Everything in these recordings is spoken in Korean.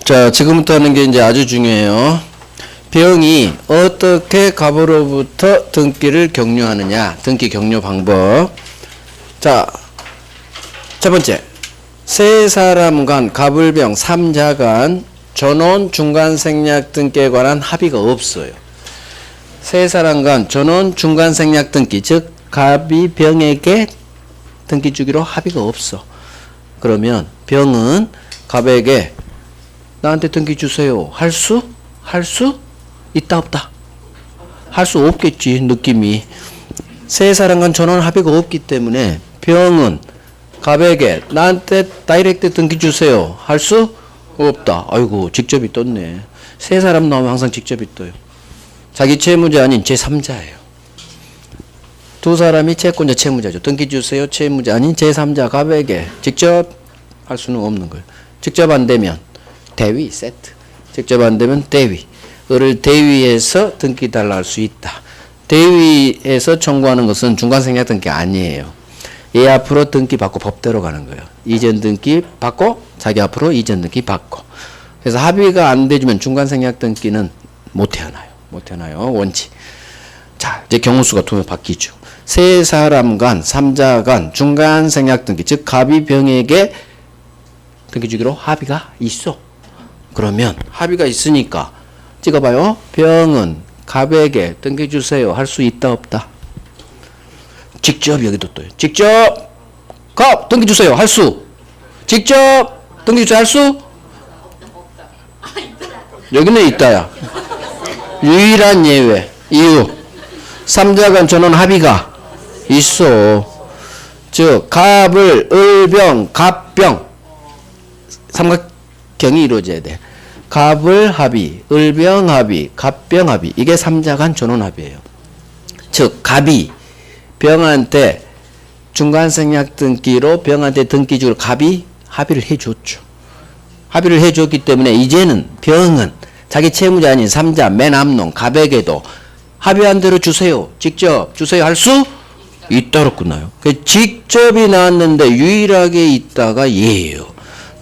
자, 지금부터 하는 게 이제 아주 중요해요. 병이 어떻게 갑으로부터 등기를 격려하느냐. 등기 격려 방법. 자, 첫 번째. 세 사람 간 갑을병 3자 간 전원 중간 생략 등기에 관한 합의가 없어요. 세 사람 간 전원 중간 생략 등기, 즉 갑이 병에게 등기 주기로 합의가 없어. 그러면 병은 갑에게 나한테 등기 주세요. 할 수 있다 없다? 할 수 없겠지. 느낌이. 세 사람 간 전원 합의가 없기 때문에 병은 갑에게 나한테 다이렉트 등기 주세요. 할 수 없다. 아이고 직접이 떴네. 세 사람 나오면 항상 직접이 떠요. 자기 채무자 아닌 제3자예요. 두 사람이 채권자 채무자죠. 등기 주세요. 채무자 아닌 제3자 갑에게 직접 할 수는 없는 거예요. 직접 안 되면 대위 세트. 직접 안 되면 대위. 을을 대위해서 등기 달라 할 수 있다. 대위해서 청구하는 것은 중간생략 등기 아니에요. 얘 앞으로 등기 받고 법대로 가는 거예요. 이전 등기 받고 자기 앞으로 이전 등기 받고. 그래서 합의가 안 되면 중간생략 등기는 못 태어나요. 못 태어나요. 원칙. 자, 이제 경우수가 두 명 바뀌죠. 세 사람 간, 3자 간 중간생략 등기, 즉 갑이 병에게 등기 주기로 합의가 있어. 그러면 합의가 있으니까 찍어봐요. 병은 갑에게 등기 주세요. 할 수 있다 없다? 직접 여기도 또요. 직접 갑 등기 주세요. 할 수. 직접 등기 주세요. 할 수? 여기는 있다야. 유일한 예외. 이유. 3자 간 전원 합의가 있어. 즉 갑을 을병 갑병 삼각형이 이루어져야 돼. 갑을 합의, 을병 합의, 갑병 합의. 이게 3자 간 전원 합의예요. 즉 갑이 병한테 중간생략 등기로 병한테 등기 주기로 갑이 합의를 해줬죠. 합의를 해줬기 때문에 이제는 병은 자기 채무자 아닌 3자 맨 앞놈 갑에게도 합의한 대로 주세요. 직접 주세요. 할 수 있다로 끝나요. 직접이 나왔는데 유일하게 있다가 얘예요.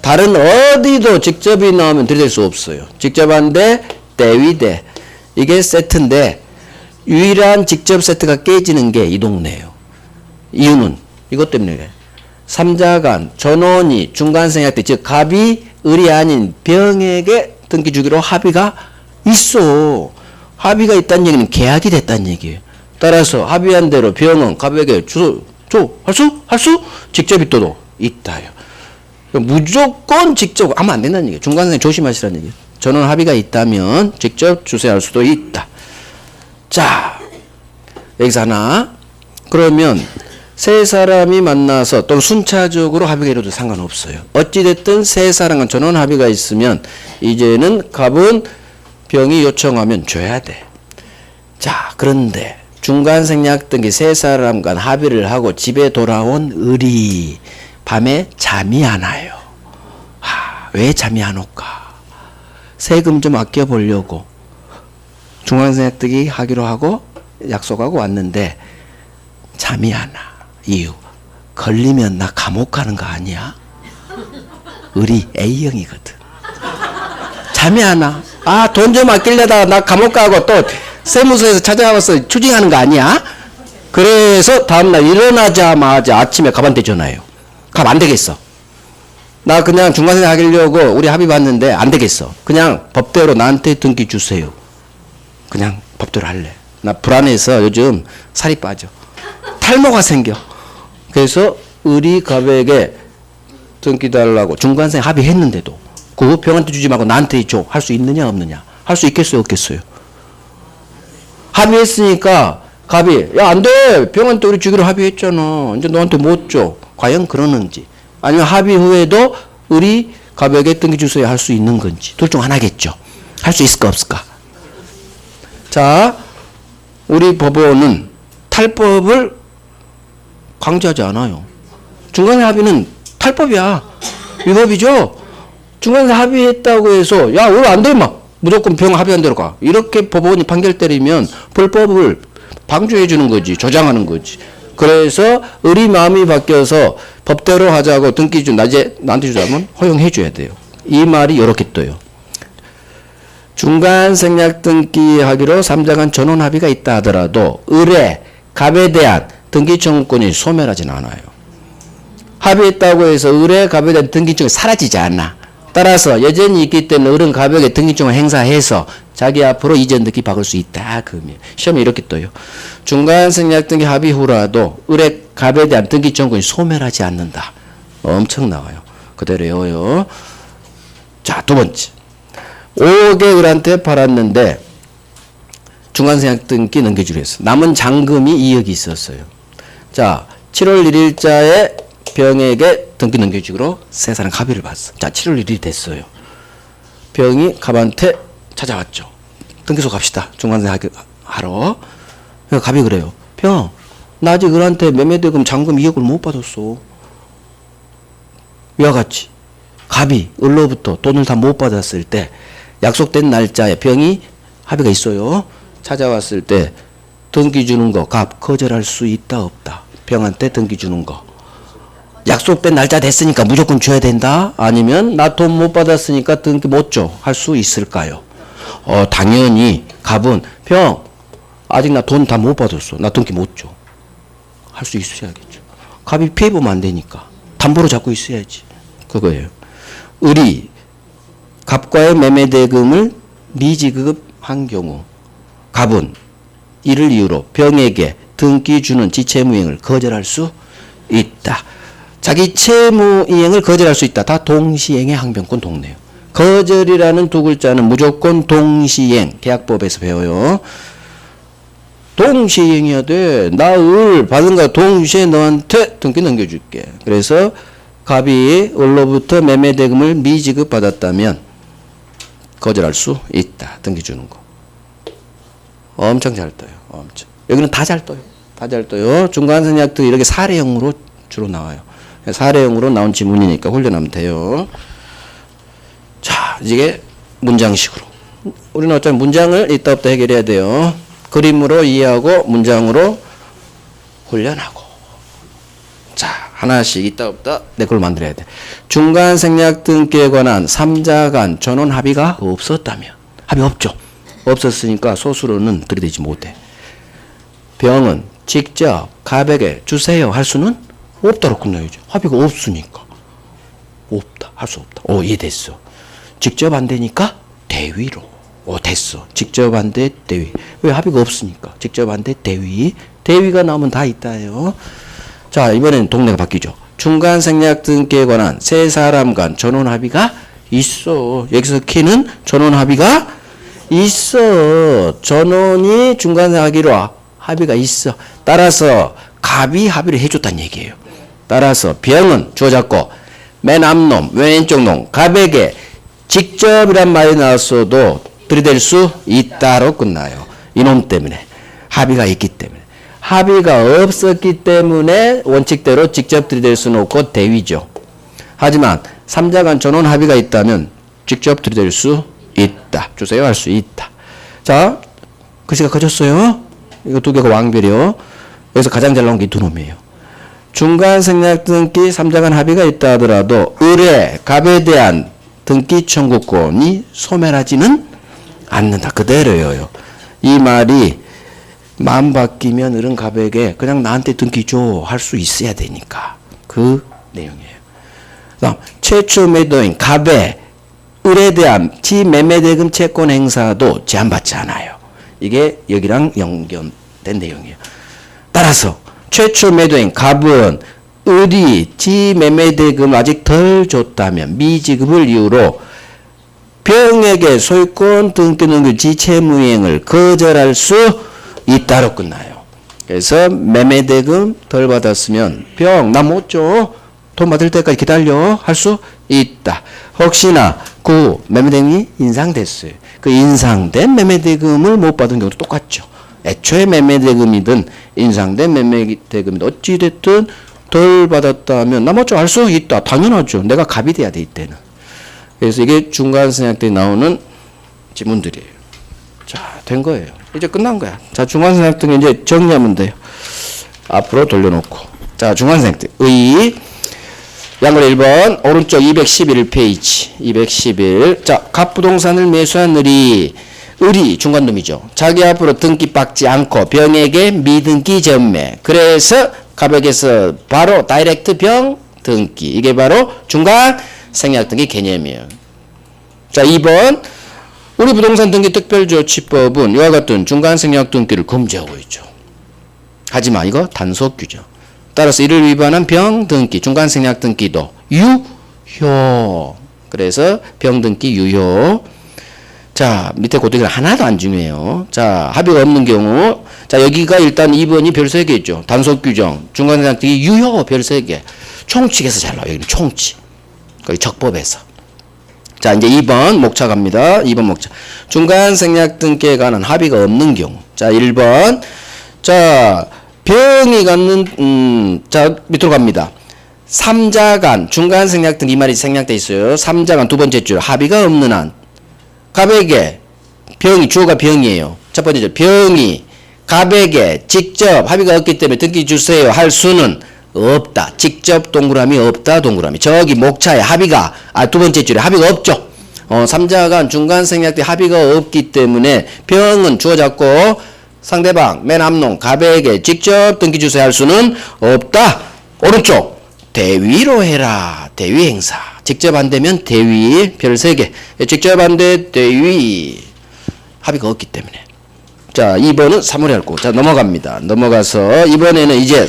다른 어디도 직접이 나오면 들이댈 수 없어요. 직접 한데 대위대. 이게 세트인데 유일한 직접 세트가 깨지는 게 이 동네예요. 이유는 이것 때문에 그래. 3자 간 전원이 중간생략 때, 즉 갑이 을이 아닌 병에게 등기 주기로 합의가 있어. 합의가 있다는 얘기는 계약이 됐다는 얘기예요. 따라서 합의한 대로 병은 갑에게 할 수? 직접이 또도 있다요. 무조건 직접 하면 안 된다는 얘기예요. 중간생략 조심하시라는 얘기예요. 전원 합의가 있다면 직접 주세할 수도 있다. 자, 여기서 하나. 그러면 세 사람이 만나서 또는 순차적으로 합의가 이루어도 상관없어요. 어찌됐든 세 사람과 전원 합의가 있으면 이제는 갑은 병이 요청하면 줘야 돼. 자, 그런데 중간생략 등기 세 사람 간 합의를 하고 집에 돌아온 을이 밤에 잠이 안 와요. 왜 잠이 안 올까? 세금 좀 아껴보려고 중간생략 등기 하기로 하고 약속하고 왔는데 잠이 안 와. 이유. 걸리면 나 감옥 가는 거 아니야? 을이 A형이거든. 잠이 안 와. 돈 좀 아끼려다가 나 감옥 가고 또 세무서에서 찾아가서 추징하는 거 아니야? 그래서 다음날 일어나자마자 아침에 갑한테 전화해요. 갑 안 되겠어. 나 그냥 중간생략 하려고 우리 합의 봤는데 안 되겠어. 그냥 법대로 나한테 등기 주세요. 그냥 법대로 할래. 나 불안해서 요즘 살이 빠져. 탈모가 생겨. 그래서 을이 갑에게 등기 달라고 중간생략 합의했는데도 그 병한테 주지 말고 나한테 줘. 할 수 있느냐 없느냐? 할 수 있겠어요 없겠어요? 합의했으니까 갑이 야 안 돼. 병한테 우리 주기로 합의했잖아. 이제 너한테 못 줘. 과연 그러는지. 아니면 합의 후에도 을이 갑에게 등기 주세요 할 수 있는 건지. 둘 중 하나겠죠. 할 수 있을까 없을까? 자, 우리 법원은 탈법을 강제하지 않아요. 중간에 합의는 탈법이야. 위법이죠. 중간에 합의했다고 해서 야 왜 안 돼 임마. 무조건 병 합의한 대로 가. 이렇게 법원이 판결 때리면 불법을 방조해 주는 거지. 조장하는 거지. 그래서 을이 마음이 바뀌어서 법대로 하자고 등기 좀 나한테 주자면 허용해 줘야 돼요. 이 말이 이렇게 떠요. 중간 생략 등기하기로 3자간 전원 합의가 있다 하더라도 을의 갑에 대한 등기 청구권이 소멸하지는 않아요. 합의했다고 해서 을의 갑에 대한 등기증이 사라지지 않아. 따라서 여전히 있기 때문에 을은 갑에게 등기증을 행사해서 자기 앞으로 이전 등기 박을 수 있다. 그 의미예요. 시험에 이렇게 떠요. 중간 생략 등기 합의 후라도 을의 갑에 대한 등기 청구권이 소멸하지 않는다. 엄청 나와요. 그대로 외워요. 자, 두 번째. 5억에 을한테 팔았는데 중간생략 등기 넘겨주려 했어. 남은 잔금이 2억이 있었어요. 자, 7월 1일자에 병에게 등기 넘겨주기로 세 사람 합의를 봤어. 자, 7월 1일이 됐어요. 병이 갑한테 찾아왔죠. 등기소 갑시다. 중간생략 하러. 갑이 그래요. 병, 나 아직 을한테 매매대금 잔금 2억을 못 받았어. 위와 같이 갑이 을로부터 돈을 다 못 받았을 때 약속된 날짜에 병이 합의가 있어요. 찾아왔을 때 등기 주는 거 갑 거절할 수 있다 없다. 병한테 등기 주는 거 약속된 날짜 됐으니까 무조건 줘야 된다. 아니면 나 돈 못 받았으니까 등기 못 줘. 할 수 있을까요? 당연히 갑은 병 아직 나 돈 다 못 받았어. 나 등기 못 줘. 할 수 있어야겠죠. 갑이 피해보면 안 되니까 담보로 잡고 있어야지. 그거예요. 을이 갑과의 매매대금을 미지급한 경우 갑은 이를 이유로 병에게 등기 주는 지채무이행을 거절할 수 있다. 자기 채무이행을 거절할 수 있다. 다 동시행의 항변권 동네요. 거절이라는 두 글자는 무조건 동시행 계약법에서 배워요. 동시행해야 돼. 나 을 받은 거 동시에 너한테 등기 넘겨줄게. 그래서 갑이 을로부터 매매대금을 미지급 받았다면 거절할 수 있다. 등기 주는 거. 엄청 잘 떠요. 엄청. 여기는 다 잘 떠요. 다 잘 떠요. 중간생략도 이렇게 사례형으로 주로 나와요. 사례형으로 나온 지문이니까 훈련하면 돼요. 자, 이게 문장식으로. 우리는 어차피 문장을 있다 없다 해결해야 돼요. 그림으로 이해하고 문장으로 훈련하고. 자, 하나씩 있다 없다 내 걸 만들어야 돼. 중간 생략 등기에 관한 3자 간 전원 합의가 없었다면. 합의 없죠. 없었으니까 소수로는 들이대지 못해. 병은 직접 갑에게 주세요 할 수는 없다로 끝나야죠. 합의가 없으니까. 없다. 할 수 없다. 이해됐어. 직접 안 되니까 대위로. 됐어. 직접 안 돼 대위. 왜 합의가 없으니까. 직접 안 돼 대위. 대위가 나오면 다 있다예요. 자, 이번엔 동네가 바뀌죠. 중간 생략 등기에 관한 세 사람 간 전원 합의가 있어. 여기서 키는 전원 합의가 있어. 전원이 중간 하기로 합의가 있어. 따라서 갑이 합의를 해줬다는 얘기예요. 따라서 병은 주어 잡고 맨 앞놈 왼쪽 놈 갑에게 직접이란 말이 나왔어도 들이댈 수 있다로 끝나요. 이놈 때문에. 합의가 있기 때문에. 합의가 없었기 때문에 원칙대로 직접 들이댈 수는 없고 대위죠. 하지만 3자 간 전원 합의가 있다면 직접 들이댈 수 있다. 주세요 할 수 있다. 자, 글씨가 커졌어요. 이거 두 개가 왕별이요. 여기서 가장 잘 나온 게 두 놈이에요. 중간 생략 등기 3자 간 합의가 있다 하더라도 을의 갑에 대한 등기 청구권이 소멸하지는 않는다. 그대로예요. 이 말이 마음 바뀌면 을은 갑에게 그냥 나한테 등기 줘 할 수 있어야 되니까. 그 내용이에요. 다음 최초 매도인 갑의 을에 대한 지매매대금 채권 행사도 제한받지 않아요. 이게 여기랑 연결된 내용이에요. 따라서 최초 매도인 갑은 을이 지매매대금 아직 덜 줬다면 미지급을 이유로 병에게 소유권 등기 넘길 지채무이행을 거절할 수 있다로 끝나요. 그래서 매매대금 덜 받았으면 병 나 못 줘. 돈 받을 때까지 기다려 할 수 있다. 혹시나 그 매매대금이 인상됐어요. 그 인상된 매매대금을 못 받은 경우도 똑같죠. 애초에 매매대금이든 인상된 매매대금이든 어찌됐든 덜 받았다면 나 못 줘 할 수 있다. 당연하죠. 내가 갑이 돼야 돼 이때는. 그래서 이게 중간생략 때 나오는 지문들이에요. 자, 된 거예요. 이제 끝난 거야. 자, 중간생략 등 이제 정리하면 돼요. 앞으로 돌려놓고. 자, 중간생략 등 의 양글 1번 오른쪽 211페이지 211. 자, 갑부동산을 매수한 을이 중간놈이죠. 자기 앞으로 등기 박지 않고 병에게 미등기 전매. 그래서 갑에게서 바로 다이렉트 병 등기. 이게 바로 중간 생략 등기 개념이에요. 자, 2번 우리 부동산 등기 특별조치법은 이와 같은 중간 생략 등기를 금지하고 있죠. 하지만 이거 단속 규정. 따라서 이를 위반한 병 등기, 중간 생략 등기도 유효. 그래서 병 등기 유효. 자, 밑에 고등기는 하나도 안 중요해요. 자, 합의가 없는 경우, 자, 여기가 일단 2번이 별 3개 있죠. 단속 규정, 중간 생략 등기 유효 별 3개. 총칙에서 잘 나와요. 여기는 총칙. 거의 적법에서. 자, 이제 2번 목차 갑니다. 2번 목차. 중간 생략 등기에 관한 합의가 없는 경우. 자, 1번. 자, 병이 갖는, 자, 밑으로 갑니다. 3자 간, 중간 생략 등기 이 말이 생략돼 있어요. 3자 간 두 번째 줄, 합의가 없는 한. 갑에게, 병이, 주어가 병이에요. 첫 번째 줄, 병이 갑에게 직접 합의가 없기 때문에 등기 주세요 할 수는 없다. 직접 동그라미 없다 동그라미. 저기 목차에 합의가 두 번째 줄에 합의가 없죠. 3자 간 중간 생략 때 합의가 없기 때문에 병은 주어 잡고 상대방 맨 앞놈 갑에게 직접 등기 주세요 할 수는 없다. 오른쪽 대위로 해라. 대위 행사. 직접 안 되면 대위 별 3개. 직접 안 돼 대위. 합의가 없기 때문에. 자, 2번은 사물이 할 거. 자, 넘어갑니다. 넘어가서 이번에는 이제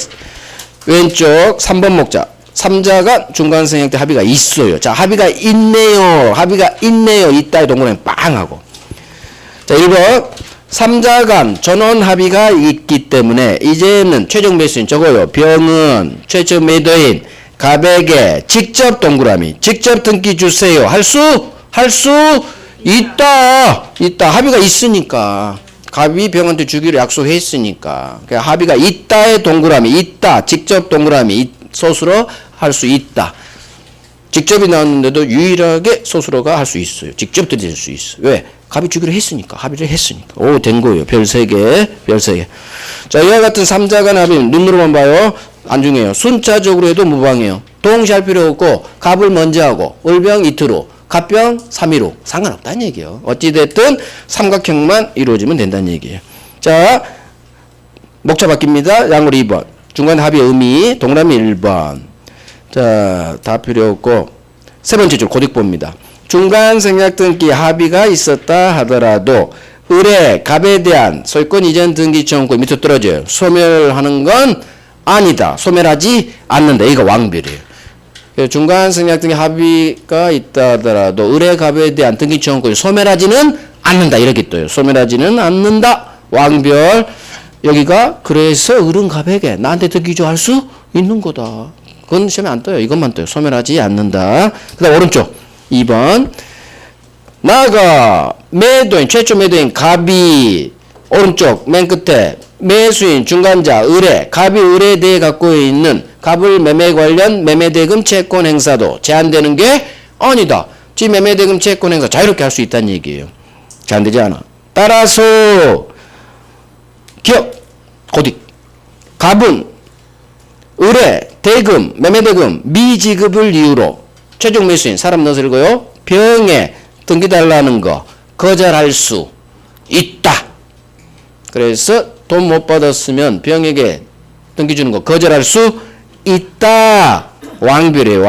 왼쪽 3번 목자. 3자간 중간 생략 때 합의가 있어요. 자, 합의가 있네요. 합의가 있네요. 있다의 동그라미 빵 하고. 자, 1번 3자간 전원 합의가 있기 때문에 이제는 최종 매수인 저거요. 병은 최초 매도인 갑에게 직접 동그라미 직접 등기 주세요. 할 수 있다. 합의가 있으니까. 갑이 병한테 주기로 약속했으니까. 그러니까 합의가 있다의 동그라미 있다. 직접 동그라미 소수로 할 수 있다. 직접이 나왔는데도 유일하게 소수로가 할 수 있어요. 직접 드릴 수 있어요. 왜? 갑이 주기로 했으니까. 합의를 했으니까. 오, 된 거예요. 별 3개. 별 3개. 자, 이와 같은 3자간 합의는 눈으로만 봐요. 안 중요해요. 순차적으로 해도 무방해요. 동시에 할 필요 없고 갑을 먼저 하고 을병 이틀 갑병 3일 후 상관없다는 얘기예요. 어찌됐든 삼각형만 이루어지면 된다는 얘기예요. 자, 목차 바뀝니다. 양으로 2번. 중간 합의 의미 동그라미 1번. 자, 다 필요 없고 세 번째 줄 고딕보입니다. 중간 생략 등기 합의가 있었다 하더라도 을의 갑에 대한 소유권 이전 등기 청구 밑으로 떨어져요. 소멸하는 건 아니다. 소멸하지 않는다. 이거 왕별이에요. 중간 생략 등기 합의가 있다 하더라도 을의 갑에 대한 등기 청구권이 소멸하지는 않는다. 이렇게 떠요. 소멸하지는 않는다. 왕별. 여기가 그래서 을은 갑에게 나한테 등기조 할 수 있는 거다. 그건 시험에 안 떠요. 이것만 떠요. 소멸하지 않는다. 그 다음 오른쪽 2번. 나가 매도인 최초 매도인 갑이 오른쪽 맨 끝에 매수인 중간자 을에 갑이 을에 대해 갖고 있는 갑을 매매 관련 매매대금 채권 행사도 제한되는 게 아니다. 지 매매대금 채권 행사 자유롭게 할 수 있다는 얘기예요. 제한되지 않아. 따라서 기억 고딕 갑은 을에 대금 매매대금 미지급을 이유로 최종 매수인 사람 넣어서 읽어요. 병에 등기 달라는 거 거절할 수 있다. 그래서 돈 못 받았으면 병에게 등기 주는 거 거절할 수 있다. 왕별이에요.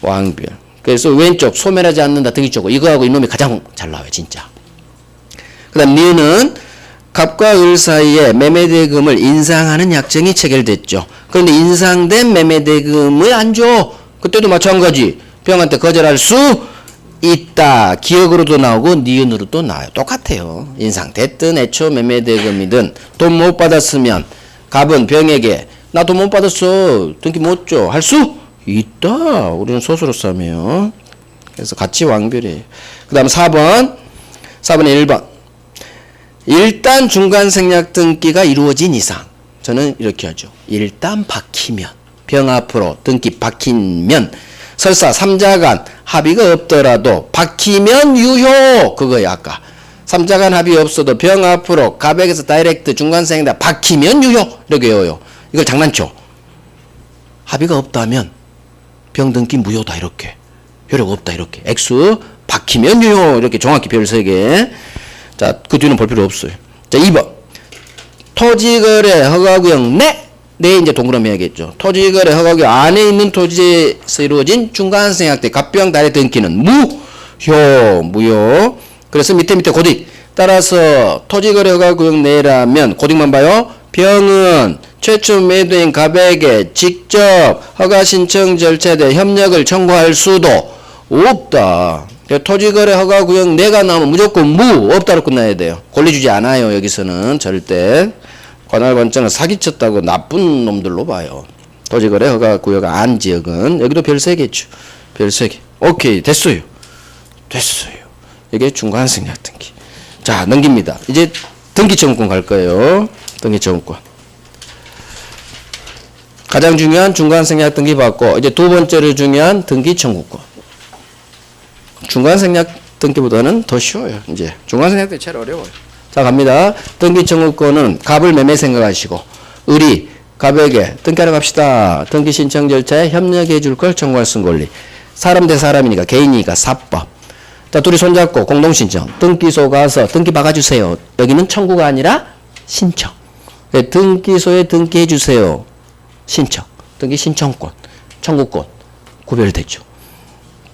왕별. 그래서 왼쪽 소멸하지 않는다 등기 쪽고 이거하고 이놈이 가장 잘 나와요. 진짜. 그 다음 니은 갑과 을 사이에 매매대금을 인상하는 약정이 체결됐죠. 그런데 인상된 매매대금을 안 줘. 그때도 마찬가지. 병한테 거절할 수 있다. 기억으로도 나오고 니은으로도 나와요. 똑같아요. 인상됐든 애초 매매대금이든 돈 못 받았으면 갑은 병에게 나 돈 못 받았어. 등기 못 줘. 할 수 있다. 우리는 소수로 싸매요. 그래서 같이 왕별이에요. 그 다음 4번에 1번. 일단 중간 생략 등기가 이루어진 이상 저는 이렇게 하죠. 일단 박히면 병 앞으로 등기 박히면 설사 3자간 합의가 없더라도 박히면 유효. 그거야 아까. 3자간 합의 없어도 병 앞으로 갑에게서 다이렉트 중간 생략 박히면 유효. 이렇게 외워요. 이걸 장난쳐. 합의가 없다면 병등기 무효다 이렇게. 효력 없다 이렇게. X 박히면 유효 이렇게 정확히 별 3개. 자, 그 뒤는 볼 필요 없어요. 자, 2번. 토지거래 허가구역 내 이제 동그라미 해야겠죠. 토지거래 허가구역 안에 있는 토지에서 이루어진 중간생략대 갑병 달의 등기는 무효. 그래서 밑에 고딕. 따라서 토지거래 허가구역 내라면 고딕만 봐요. 병은 최초 매도인 갑에게 직접 허가 신청 절차에 대해 협력을 청구할 수도 없다. 토지거래 허가구역 내가 나오면 무조건 없다로 끝나야 돼요. 권리 주지 않아요. 여기서는 절대. 관할관청은 사기쳤다고 나쁜 놈들로 봐요. 토지거래 허가구역 안 지역은 여기도 별 3개죠. 별 3개. 오케이 됐어요. 이게 중간생략 등기. 자, 넘깁니다. 이제 등기청구권 갈 거예요. 등기청구권. 가장 중요한 중간생략 등기 받고 이제 두 번째로 중요한 등기청구권. 중간생략 등기보다는 더 쉬워요. 이제 중간생략 등기 제일 어려워요. 자, 갑니다. 등기청구권은 갑을 매매 생각하시고 을이 갑에게 등기하러 갑시다. 등기 신청 절차에 협력해 줄 걸 청구할 수 있는 권리. 사람 대 사람이니까 개인이니까 사법. 자, 둘이 손잡고 공동신청. 등기소 가서 등기 박아주세요. 여기는 청구가 아니라 신청. 등기소에 등기해주세요. 신청. 등기 신청권. 청구권. 구별되죠.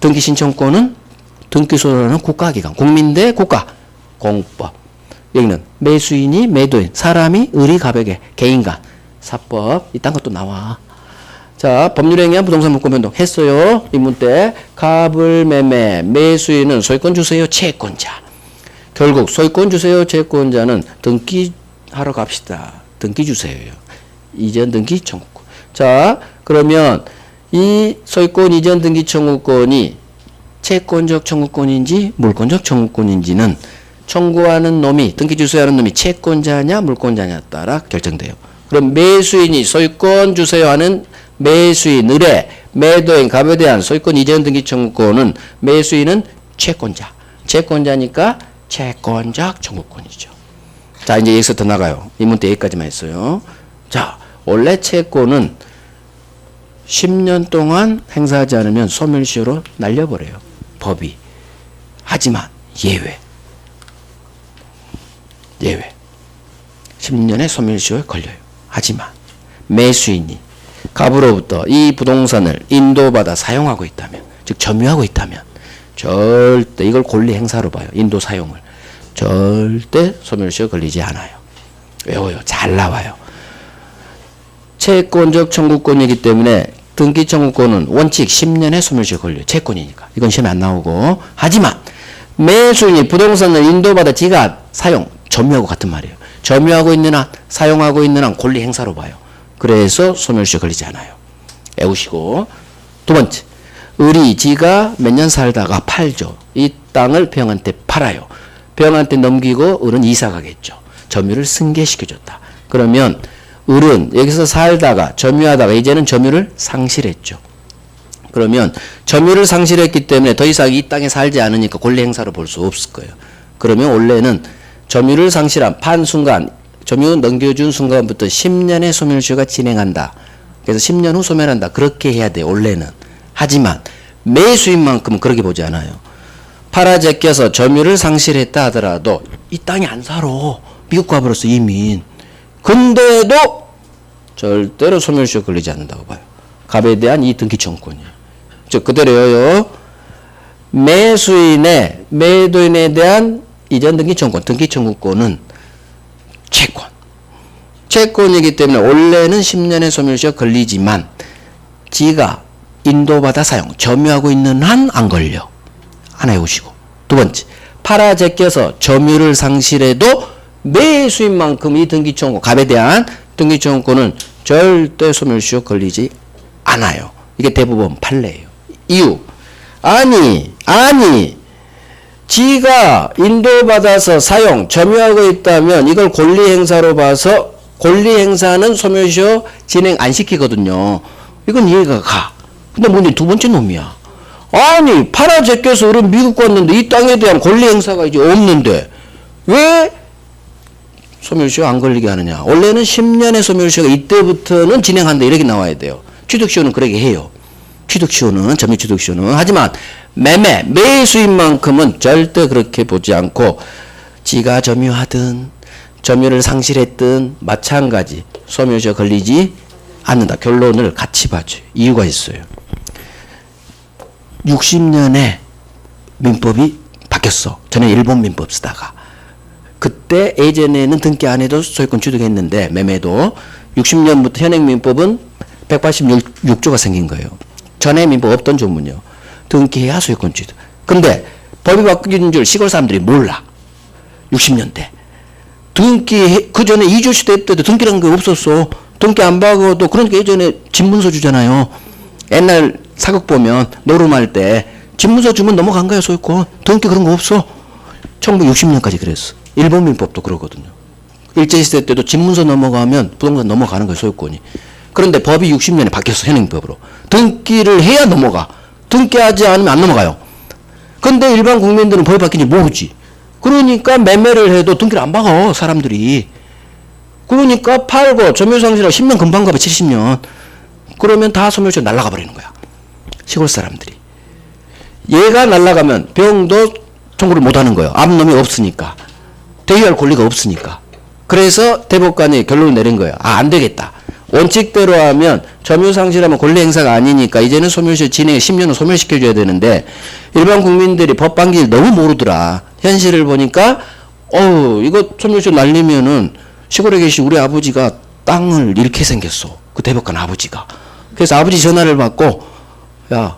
등기 신청권은 등기소라는 국가기관. 국민 대 국가. 공법. 여기는 매수인이 매도인. 사람이 을이 갑에게. 개인간. 사법. 이딴 것도 나와. 자, 법률에 의한 부동산 물권 변동 했어요. 입문 때 갑을 매매, 매수인은 소유권 주세요, 채권자. 결국 소유권 주세요, 채권자는 등기하러 갑시다. 등기 주세요. 이전 등기 청구권. 자, 그러면 이 소유권 이전 등기 청구권이 채권적 청구권인지 물권적 청구권인지는 청구하는 놈이 등기 주세요 하는 놈이 채권자냐 물권자냐에 따라 결정돼요. 그럼 매수인이 소유권 주세요 하는 매수인 을의 매도인 갑에 대한 소유권 이전 등기 청구권은 매수인은 채권자. 채권자니까 채권적 청구권이죠. 자, 이제 여기서 더 나가요. 이 문제 여기까지만 했어요. 자, 원래 채권은 10년 동안 행사하지 않으면 소멸시효로 날려버려요. 법이. 하지만 예외. 10년의 소멸시효에 걸려요. 하지만 매수인이 갑으로부터 이 부동산을 인도받아 사용하고 있다면, 즉 점유하고 있다면 절대 이걸 권리 행사로 봐요. 인도 사용을. 절대 소멸시효 걸리지 않아요. 외워요. 잘 나와요. 채권적 청구권이기 때문에 등기 청구권은 원칙 10년의 소멸시효 걸려요. 채권이니까. 이건 시험에 안 나오고. 하지만 매수인이 부동산을 인도받아 지가 사용, 점유하고 같은 말이에요. 점유하고 있는 한, 사용하고 있는 한 권리 행사로 봐요. 그래서 소멸시효 걸리지 않아요. 외우시고. 두 번째, 을이 지가 몇 년 살다가 팔죠. 이 땅을 병한테 팔아요. 병한테 넘기고 을은 이사 가겠죠. 점유를 승계시켜줬다. 그러면 을은 여기서 살다가 점유하다가 이제는 점유를 상실했죠. 그러면 점유를 상실했기 때문에 더 이상 이 땅에 살지 않으니까 권리 행사로 볼 수 없을 거예요. 그러면 원래는 점유를 상실한 판 순간, 점유 넘겨준 순간부터 10년의 소멸시효가 진행한다. 그래서 10년 후 소멸한다. 그렇게 해야 돼요. 원래는. 하지만 매수인만큼은 그렇게 보지 않아요. 팔아 제껴서 점유를 상실했다 하더라도 이 땅이 안 살아. 미국 가버렸어 이민. 근데도 절대로 소멸시효 걸리지 않는다고 봐요. 갑에 대한 이 등기 청구권이에요. 즉 그대로요. 매수인의 매도인에 대한 이전 등기 청구권, 등기 청구권은 채권. 채권이기 때문에 원래는 10년의 소멸시효 걸리지만 지가 인도받아 사용, 점유하고 있는 한 안 걸려. 하나 외우시고. 두 번째, 팔아 제껴서 점유를 상실해도 매수인만큼 이 등기 청구, 갑에 대한 등기 청구권은 절대 소멸시효 걸리지 않아요. 이게 대부분 판례예요. 이유. 아니 지가 인도받아서 사용, 점유하고 있다면 이걸 권리행사로 봐서 권리행사는 소멸시효 진행 안 시키거든요. 이건 이해가 가. 근데 뭔데 두 번째 놈이야. 아니 팔아 제껴서 우리 미국 갔는데 이 땅에 대한 권리행사가 이제 없는데 왜 소멸시효 안 걸리게 하느냐. 원래는 10년의 소멸시효가 이때부터는 진행한다 이렇게 나와야 돼요. 취득시효는 그렇게 해요. 취득시효는, 점유 취득시효는. 하지만 매수인만큼은 절대 그렇게 보지 않고 지가 점유하든 점유를 상실했든 마찬가지 소멸시효 걸리지 않는다. 결론을 같이 봐줘요. 이유가 있어요. 60년에 민법이 바뀌었어. 전에 일본 민법 쓰다가. 그때 예전에는 등기 안 해도 소유권 취득했는데 매매도 60년부터 현행 민법은 186조가 생긴 거예요. 전에 민법 없던 조문이요. 등기해야 소유권 취득. 근데 법이 바뀐 줄 시골 사람들이 몰라. 60년대. 등기, 그 전에 이주 시대 때도 등기라는 게 없었어. 등기 안 박아도, 그러니까 예전에 집문서 주잖아요. 옛날 사극 보면 노름할 때 집문서 주면 넘어간 거야, 소유권. 등기 그런 거 없어. 1960년까지 그랬어. 일본 민법도 그러거든요. 일제시대 때도 집문서 넘어가면 부동산 넘어가는 거예요, 소유권이. 그런데 법이 60년에 바뀌었어, 현행법으로. 등기를 해야 넘어가. 등기하지 않으면 안 넘어가요. 근데 일반 국민들은 법이 바뀌니 모르지. 그러니까 매매를 해도 등기를 안 박아, 사람들이. 그러니까 팔고 점유상실하고 10년 금방 가봐, 70년. 그러면 다 소멸시효 날아가 버리는 거야. 시골 사람들이. 얘가 날아가면 병도 청구를 못 하는 거예요. 앞놈이 없으니까. 대위할 권리가 없으니까. 그래서 대법관이 결론을 내린 거예요. 아, 안 되겠다. 원칙대로 하면 점유상실하면 권리 행사가 아니니까 이제는 소멸시효 진행에 10년은 소멸시켜줘야 되는데 일반 국민들이 법 방기를 너무 모르더라. 현실을 보니까 이거 소멸시효 날리면은 시골에 계신 우리 아버지가 땅을 잃게 생겼어. 그 대법관 아버지가. 그래서 아버지 전화를 받고 야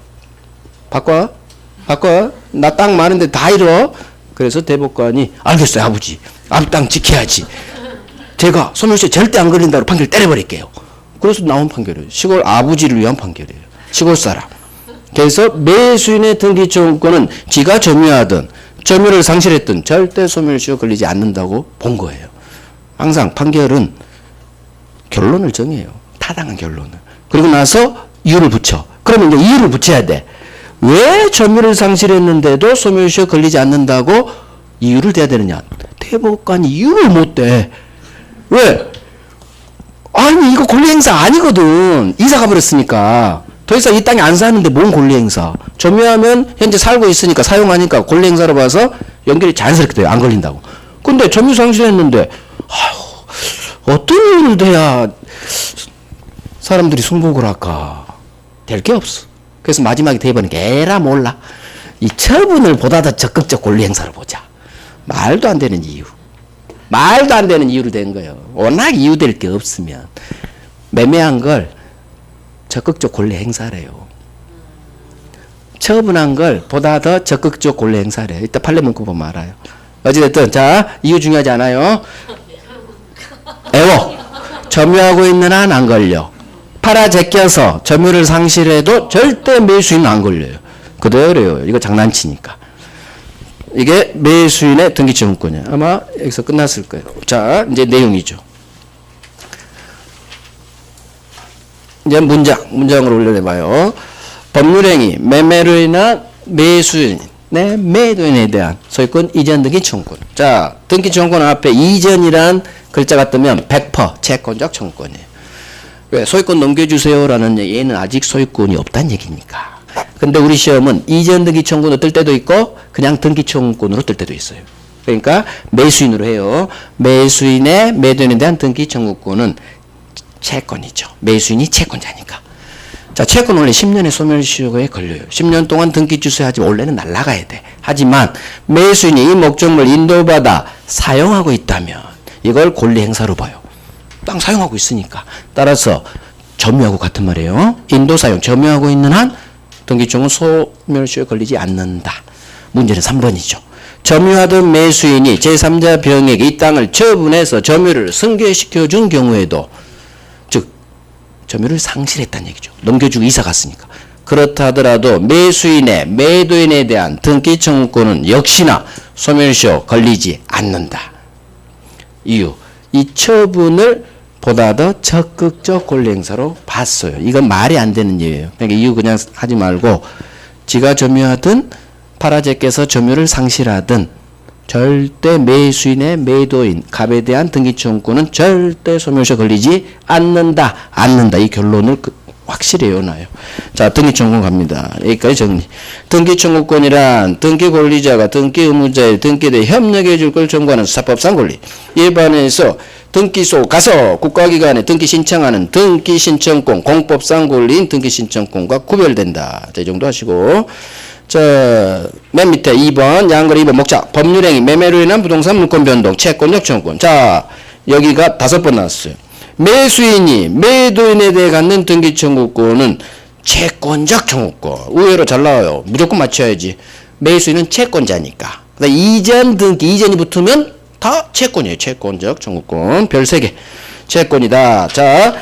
바꿔 나 땅 많은데 다 잃어. 그래서 대법관이 알겠어요 아버지 땅 지켜야지. 제가 소멸시효 절대 안 걸린다고 판결 때려버릴게요. 그래서 나온 판결이에요. 시골 아버지를 위한 판결이에요. 시골 사람. 그래서 매수인의 등기 청구권은 지가 점유하든 점유를 상실했든 절대 소멸시효 걸리지 않는다고 본 거예요. 항상 판결은 결론을 정해요. 타당한 결론을. 그리고 나서 이유를 붙여. 그러면 이제 이유를 붙여야 돼. 왜 점유를 상실했는데도 소멸시효 걸리지 않는다고 이유를 대야 되느냐. 대법관이 이유를 못 대. 왜? 아니 이거 권리행사 아니거든. 이사 가버렸으니까. 더 이상 이 땅에 안 사는데 뭔 권리행사. 점유하면 현재 살고 있으니까 사용하니까 권리행사로 봐서 연결이 자연스럽게 돼요. 안 걸린다고. 근데 점유 상실했는데 어떤 이유를 대야 사람들이 승복을 할까. 될 게 없어. 그래서 마지막에 대법원이 에라 몰라. 이 처분을 보다 더 적극적 권리행사를 보자. 말도 안 되는 이유. 말도 안 되는 이유로 된 거예요. 워낙 이유될 게 없으면 매매한 걸 적극적 권리 행사래요. 처분한 걸 보다 더 적극적 권리 행사래요. 이따 판례 문구 보면 알아요. 어찌됐든 자 이유 중요하지 않아요. 애워. 점유하고 있는 한 안 걸려. 팔아 제껴서 점유를 상실해도 절대 매수인은 안 걸려요. 그대로요. 이거 장난치니까. 이게 매수인의 등기청구권이에요. 아마 여기서 끝났을 거예요. 자, 이제 내용이죠. 이제 문장으로 올려내봐요. 법률행위, 매매로 인한 매수인의 매도인에 대한 소유권 이전 등기 청구권. 자, 등기 청구권 앞에 이전이란 글자가 뜨면 100% 채권적 청구권이에요. 왜? 소유권 넘겨주세요라는 얘는 아직 소유권이 없다는 얘기니까. 근데 우리 시험은 이전 등기 청구권으로 뜰 때도 있고 그냥 등기 청구권으로 뜰 때도 있어요. 그러니까 매수인으로 해요. 매수인의 매도인에 대한 등기 청구권은 채권이죠. 매수인이 채권자니까. 자, 채권 원래 10년의 소멸시효에 걸려요. 10년 동안 등기 주소하지 원래는 날라가야 돼. 하지만 매수인이 이 목적물 인도받아 사용하고 있다면 이걸 권리 행사로 봐요. 땅 사용하고 있으니까. 따라서 점유하고 같은 말이에요. 인도 사용, 점유하고 있는 한 등기청은 소멸시효에 걸리지 않는다. 문제는 3번이죠. 점유하던 매수인이 제3자 병에게 이 땅을 처분해서 점유를 승계시켜 준 경우에도 즉 점유를 상실했다는 얘기죠. 넘겨주고 이사 갔으니까. 그렇다 하더라도 매수인의 매도인에 대한 등기청구권은 역시나 소멸시효 걸리지 않는다. 이유. 이 처분을 보다 더 적극적 권리행사로 봤어요. 이건 말이 안 되는 이유예요. 그러니까 이유 그냥 하지 말고 지가 점유하든 팔아제께서 점유를 상실하든 절대 매수인의 매도인 갑에 대한 등기청구권은 절대 소멸시효 걸리지 않는다. 이 결론을 확실히 외워놔요. 자, 등기 청구권 갑니다. 여기까지 정리. 등기 청구권이란 등기 권리자가 등기 의무자의 등기에 대해 협력해 줄 걸 청구하는 사법상 권리. 일반에서 등기소 가서 국가기관에 등기 신청하는 등기 신청권, 공법상 권리인 등기 신청권과 구별된다. 자, 이 정도 하시고. 자, 맨 밑에 2번, 양거리 2번 목적. 법률행위, 매매로 인한 부동산 물권 변동, 채권적 청구권. 자, 여기가 5번 나왔어요. 매수인이 매도인에 대해 갖는 등기 청구권은 채권적 청구권. 의외로 잘 나와요. 무조건 맞춰야지. 매수인은 채권자니까. 그러니까 이전 등기, 이전이 붙으면 다 채권이에요. 채권적 청구권. 별 3개. 채권이다. 자,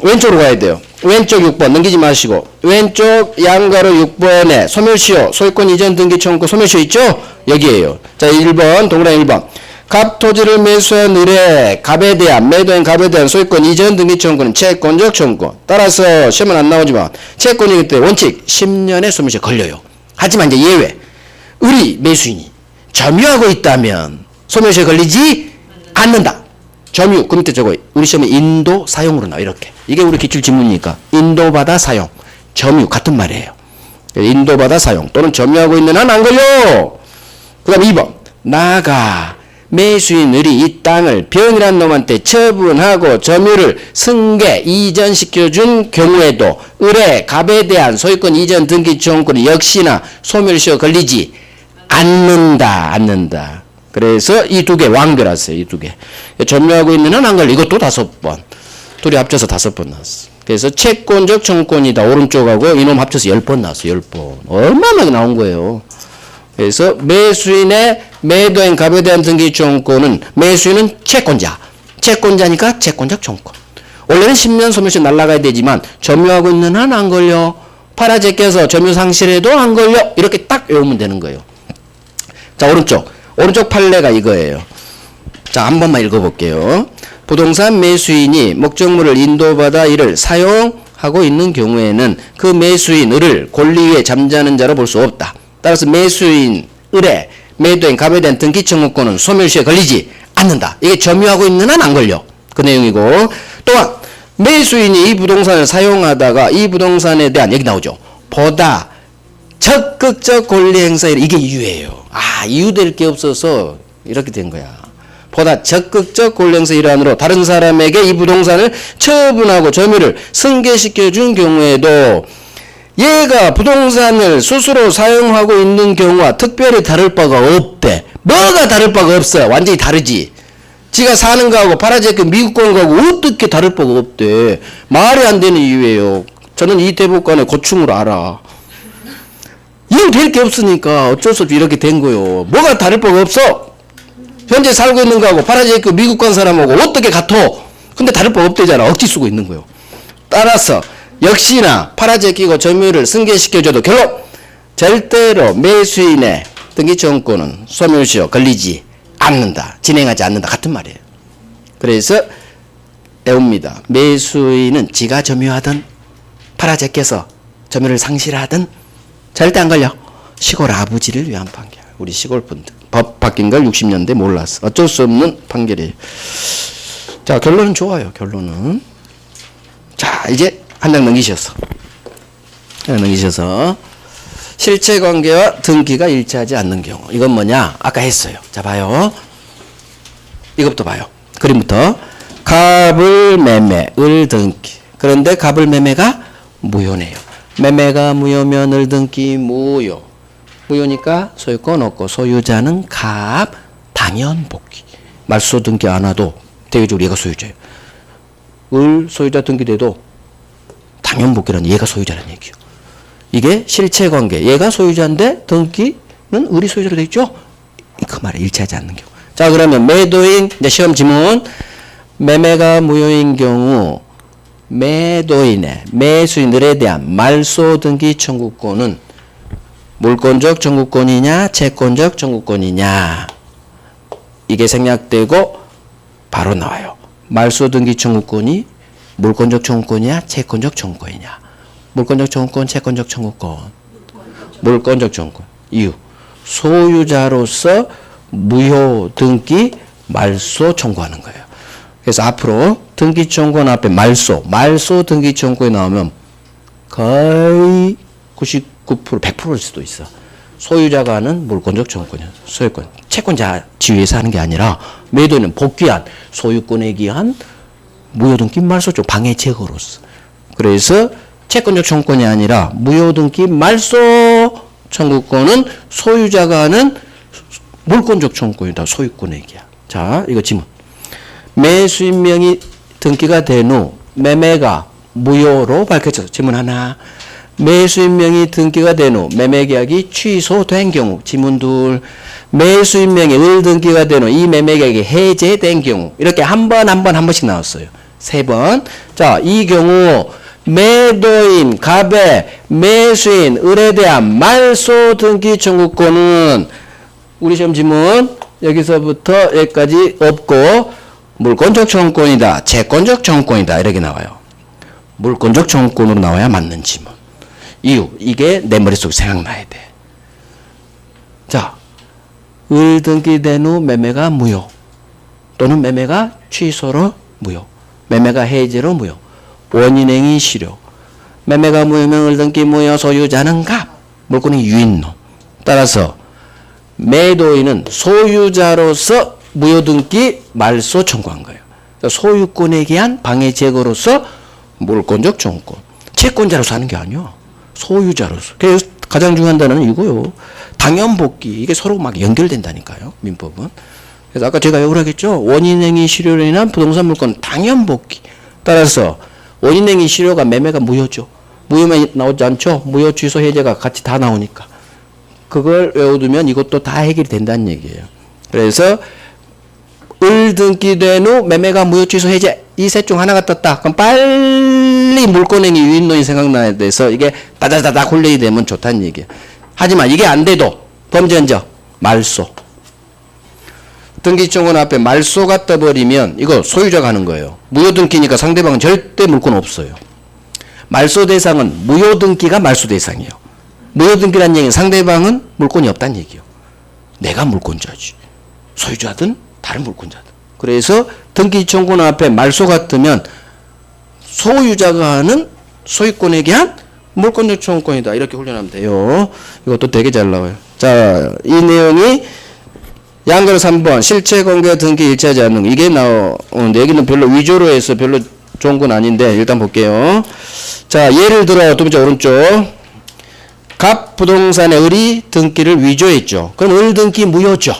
왼쪽으로 가야 돼요. 왼쪽 6번 넘기지 마시고 왼쪽 양가로 6번에 소멸시효 소유권 이전 등기 청구권 소멸시효 있죠? 여기에요. 자, 1번 동그라미 1번 갑 토지를 매수한 을에 갑에 대한 매도인 갑에 대한 소유권 이전 등기 청구권은 채권적 청구권. 따라서 시험은 안 나오지만 채권이기 때문에 원칙 10년의 소멸시효 걸려요. 하지만 이제 예외. 을이 매수인이 점유하고 있다면 소멸시효 걸리지 않는다. 점유, 그 밑에 저거 우리 시험에 인도 사용으로 나와. 이렇게 이게 우리 기출 지문이니까 인도받아 사용 점유 같은 말이에요. 인도받아 사용 또는 점유하고 있는 한 안 걸려. 그 다음 2번 나가 매수인 을이 이 땅을 병이란 놈한테 처분하고 점유를 승계 이전시켜준 경우에도 을의 갑에 대한 소유권 이전 등기 청구권이 역시나 소멸시효 걸리지 않는다. 그래서 이 2개 완결하세요. 이 2개. 점유하고 있는 한 안 걸려. 이것도 5번. 둘이 합쳐서 5번 나왔어. 그래서 채권적 청구권이다. 오른쪽하고 이놈 합쳐서 10번 나왔어. 10번. 얼마나 나온 거예요. 그래서 매수인의 매도인 갑에 대한 등기 청구권은 매수인은 채권자. 채권자니까 채권적 청구권. 원래는 10년 소멸시효 날라가야 되지만 점유하고 있는 한 안 걸려. 팔아 제껴서 점유 상실해도 안 걸려. 이렇게 딱 외우면 되는 거예요. 자, 오른쪽 판례가 이거예요. 자, 한 번만 읽어볼게요. 부동산 매수인이 목적물을 인도받아 이를 사용하고 있는 경우에는 그 매수인 을을 권리위에 잠자는 자로 볼 수 없다. 따라서 매수인 을의 매도인 갑에 대한 등기 청구권은 소멸시효에 걸리지 않는다. 이게 점유하고 있는 한 안 걸려. 그 내용이고 또한 매수인이 이 부동산을 사용하다가 이 부동산에 대한 여기 나오죠. 보다 적극적 권리 행사 이게 이유예요. 이유될 게 없어서 이렇게 된 거야. 보다 적극적 권리 행사 일환으로 다른 사람에게 이 부동산을 처분하고 점유를 승계시켜 준 경우에도 얘가 부동산을 스스로 사용하고 있는 경우와 특별히 다를 바가 없대. 뭐가 다를 바가 없어? 완전히 다르지. 지가 사는 거하고 파라제크 미국 건 거하고 어떻게 다를 바가 없대. 말이 안 되는 이유예요. 저는 이 대법관의 고충을 알아. 이해될 게 없으니까 어쩔 수 없이 이렇게 된 거요. 뭐가 다를 바가 없어. 현재 살고 있는 거하고 파라제이크 미국 간 사람하고 어떻게 같아. 근데 다를 바 없대잖아. 억지 쓰고 있는 거요. 따라서 역시나 파라제이크고 점유를 승계시켜줘도 결론 절대로 매수인의 등기청구권은 소멸시효 걸리지 않는다. 진행하지 않는다. 같은 말이에요. 그래서 외웁니다. 매수인은 지가 점유하든 파라제이크에서 점유를 상실하든 절대 안 걸려. 시골 아버지를 위한 판결. 우리 시골 분들. 법 바뀐 걸 60년대 몰랐어. 어쩔 수 없는 판결이에요. 자, 결론은 좋아요. 결론은. 자, 이제 한 장 넘기셔서. 실체관계와 등기가 일치하지 않는 경우. 이건 뭐냐? 아까 했어요. 자, 봐요. 이것부터 봐요. 그림부터. 갑을 매매, 을 등기. 그런데 갑을 매매가 무효네요. 매매가 무효면 을 등기 무효. 무효니까 소유권 없고 소유자는 갑 당연 복귀. 말소 등기 안 와도 대외적으로 얘가 소유자예요. 을 소유자 등기돼도 당연 복귀라는 얘가 소유자라는 얘기요. 이게 실체관계. 얘가 소유자인데 등기는 을이 소유자로 되어 있죠. 그 말에 일치하지 않는 경우. 자, 그러면 매도인 이제 시험 지문. 매매가 무효인 경우 매도인의 매수인들에 대한 말소 등기 청구권은 물권적 청구권이냐 채권적 청구권이냐 이게 생략되고 바로 나와요. 말소 등기 청구권이 물권적 청구권이냐 채권적 청구권이냐. 물권적 청구권 채권적 청구권. 물권적 청구권. 이유 소유자로서 무효 등기 말소 청구하는 거예요. 그래서 앞으로 등기 청구권 앞에 말소 등기 청구권이 나오면 거의 99% 100%일 수도 있어. 소유자가 하는 물권적 청구권이야. 소유권. 채권자 지위에서 하는 게 아니라 매도인은 복귀한 소유권에 기한 무효등기 말소죠. 방해 제거로서. 그래서 채권적 청구권이 아니라 무효등기 말소 청구권은 소유자가 하는 물권적 청구권이다. 소유권에 기한. 자, 이거 지문. 매수인명이 등기가 된 후 매매가 무효로 밝혀져서 지문 하나. 매수인명이 등기가 된 후 매매계약이 취소된 경우 지문 둘. 매수인명이 을등기가 된 후 이 매매계약이 해제된 경우 이렇게 한 번씩 나왔어요. 세 번. 자, 이 경우 매도인 갑의 매수인 을에 대한 말소 등기 청구권은 우리 시험 지문 여기서부터 여기까지 없고 물권적 청구권이다. 채권적 청구권이다. 이렇게 나와요. 물권적 청구권으로 나와야 맞는 지문. 이유. 이게 내 머릿속에 생각나야 돼. 자, 을 등기된 후 매매가 무효 또는 매매가 취소로 무효. 매매가 해제로 무효. 원인행위 실효. 매매가 무효면 을 등기 무효 소유자는 갑. 물권이 유인놈. 따라서 매도인은 소유자로서 무효등기 말소 청구한 거예요. 소유권에 기한 방해 제거로서 물권적 청구권. 채권자로서 하는 게 아니야. 소유자로서. 그래서 가장 중요한 단어는 이거요. 당연복귀. 이게 서로 막 연결된다니까요. 민법은. 그래서 아까 제가 요구하겠죠. 원인행위 실효로 인한 부동산 물권 당연복귀. 따라서 원인행위 실효가 매매가 무효죠. 무효만 나오지 않죠. 무효 취소 해제가 같이 다 나오니까. 그걸 외워두면 이것도 다 해결이 된다는 얘기예요. 그래서 을 등기된 후 매매가 무효 취소 해제 이 셋 중 하나가 떴다. 그럼 빨리 물권행위 유인론이 생각나야 돼서 이게 다다다닥 훈련이 되면 좋다는 얘기예요. 하지만 이게 안 돼도 범죄인적 말소. 등기청구권 앞에 말소가 떠버리면 이거 소유자가 하는 거예요. 무효등기니까 상대방은 절대 물권 없어요. 말소 대상은 무효등기가 말소 대상이에요. 무효등기란 얘기는 상대방은 물권이 없다는 얘기예요. 내가 물권자지. 소유자든 다른 물권자든. 그래서 등기청구권 앞에 말소가 뜨면 소유자가 하는 소유권에 기한 물권적 청구권이다. 이렇게 훈련하면 돼요. 이것도 되게 잘 나와요. 자, 이 내용이 양글 3번 실체 공개 등기 일치하지 않는 이게 나오는데 여기는 별로 위조로 해서 별로 좋은 건 아닌데 일단 볼게요. 자, 예를 들어 두 번째 오른쪽 갑 부동산의 을이 등기를 위조했죠. 그럼 을 등기 무효죠.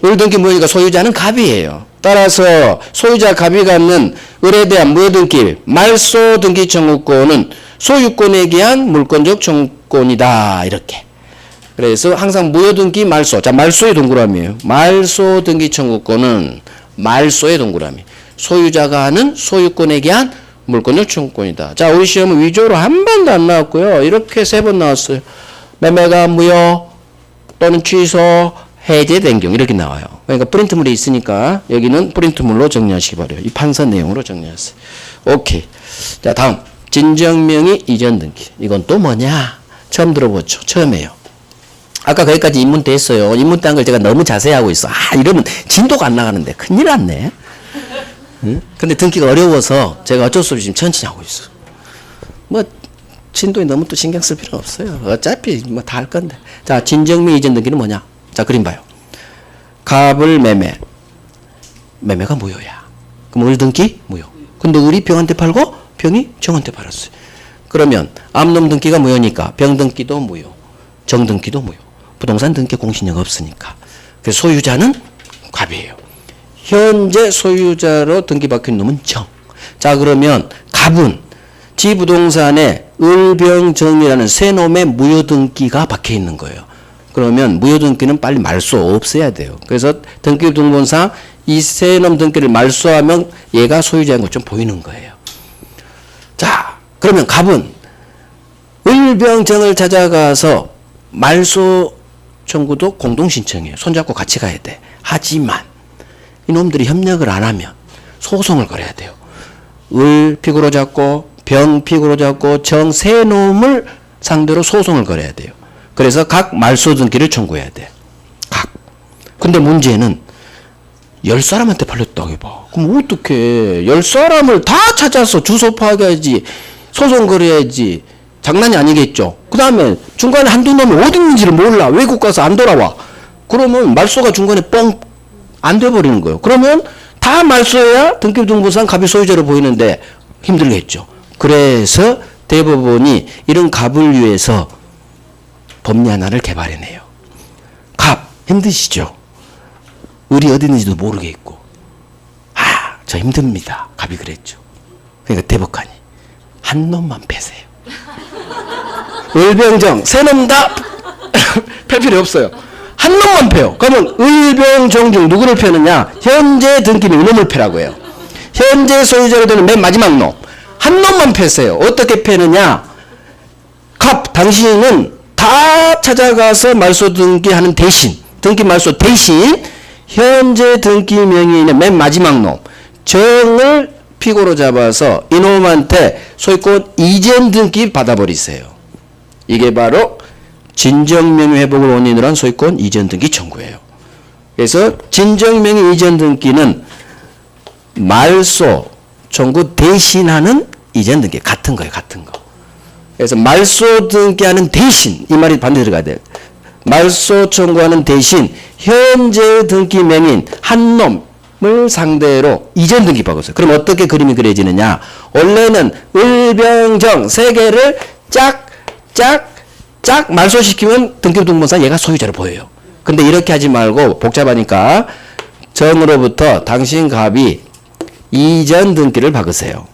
을 등기 무효니까 소유자는 갑이에요. 따라서 소유자 갑이 갖는 을에 대한 무효 등기 말소 등기 청구권은 소유권에 기한 물권적 청구권이다. 이렇게. 그래서 항상 무효 등기 말소. 자, 말소의 동그라미예요. 말소 등기 청구권은 말소의 동그라미. 소유자가 하는 소유권에 기한 물권적 청구권이다. 자, 우리 시험은 위조로 한 번도 안 나왔고요. 이렇게 세 번 나왔어요. 매매가 무효 또는 취소 해제된 경우 이렇게 나와요. 그러니까 프린트물이 있으니까 여기는 프린트물로 정리하시기 바래요. 이 판서 내용으로 정리하세요. 오케이. 자, 다음 진정명의 이전 등기. 이건 또 뭐냐? 처음 들어보죠. 처음이에요. 아까 거기까지 입문 됐어요. 입문 딴 걸 제가 너무 자세히 하고 있어. 이러면 진도가 안 나가는데 큰일 났네. 응? 근데 등기가 어려워서 제가 어쩔 수 없이 지금 천천히 하고 있어. 뭐 진도에 너무 또 신경 쓸 필요는 없어요. 어차피 뭐 다 할 건데. 자, 진정명의 이전 등기는 뭐냐? 자, 그림 봐요. 갑을 매매가 무효야. 그럼 을 등기 무효. 근데 을이 병한테 팔고 병이 정한테 팔았어요. 그러면 암놈 등기가 무효니까 병 등기도 무효. 정 등기도 무효. 부동산 등기 공신력 없으니까. 그래서 소유자는 갑이에요. 현재 소유자로 등기 박힌 놈은 정. 자, 그러면 갑은 지부동산에 을병정이라는 세 놈의 무효 등기가 박혀 있는 거예요. 그러면 무효 등기는 빨리 말소 없애야 돼요. 그래서 등기 등본상 이 세 놈 등기를 말소하면 얘가 소유자인 것좀 보이는 거예요. 자, 그러면 갑은 을병정을 찾아가서 말소 청구도 공동 신청해요. 손잡고 같이 가야 돼. 하지만 이놈들이 협력을 안 하면 소송을 걸어야 돼요. 을 픽으로 잡고 병 픽으로 잡고 정 세 놈을 상대로 소송을 걸어야 돼요. 그래서 각 말소 등기를 청구해야 돼. 각. 근데 문제는 10사람한테 팔렸다고 해봐. 그럼 어떡해. 10사람을 다 찾아서 주소 파악해야지. 소송 걸어야지. 장난이 아니겠죠. 그 다음에 중간에 한두 놈이 어디 있는지를 몰라. 외국 가서 안 돌아와. 그러면 말소가 중간에 뻥 안 돼버리는 거예요. 그러면 다 말소해야 등기부등본상 갑이 소유자로 보이는데 힘들겠죠. 그래서 대법원이 이런 갑을 위해서 법리 하나를 개발해내요. 갑 힘드시죠? 을이 어디 있는지도 모르겠고, 저 힘듭니다. 갑이 그랬죠. 그러니까 대법관이 한 놈만 패세요. 을병정 세 놈 다 팰 필요 없어요. 한 놈만 패요. 그러면 을병정 중 누구를 패느냐? 현재 등기명 이놈을 패라고 해요. 현재 소유자로 되는 맨 마지막 놈. 한 놈만 패세요. 어떻게 패느냐? 갑 당신은 다 찾아가서 말소 등기하는 대신, 등기 말소 대신 현재 등기 명의인의 맨 마지막 놈 정을 피고로 잡아서 이놈한테 소유권 이전 등기 받아버리세요. 이게 바로 진정명의 회복을 원인으로 한 소유권 이전 등기 청구예요. 그래서 진정명의 이전 등기는 말소 청구 대신하는 이전 등기 같은 거예요. 같은 거. 그래서 말소 등기하는 대신 이 말이 반드시 들어가야 돼요. 말소 청구하는 대신 현재 등기 명인 한 놈을 상대로 이전 등기 받았어요. 그럼 어떻게 그림이 그려지느냐? 원래는 을병정 세 개를 짝 말소시키면 등기부등본상 얘가 소유자로 보여요. 근데 이렇게 하지 말고 복잡하니까 정으로부터 당신 갑이 이전 등기를 박으세요.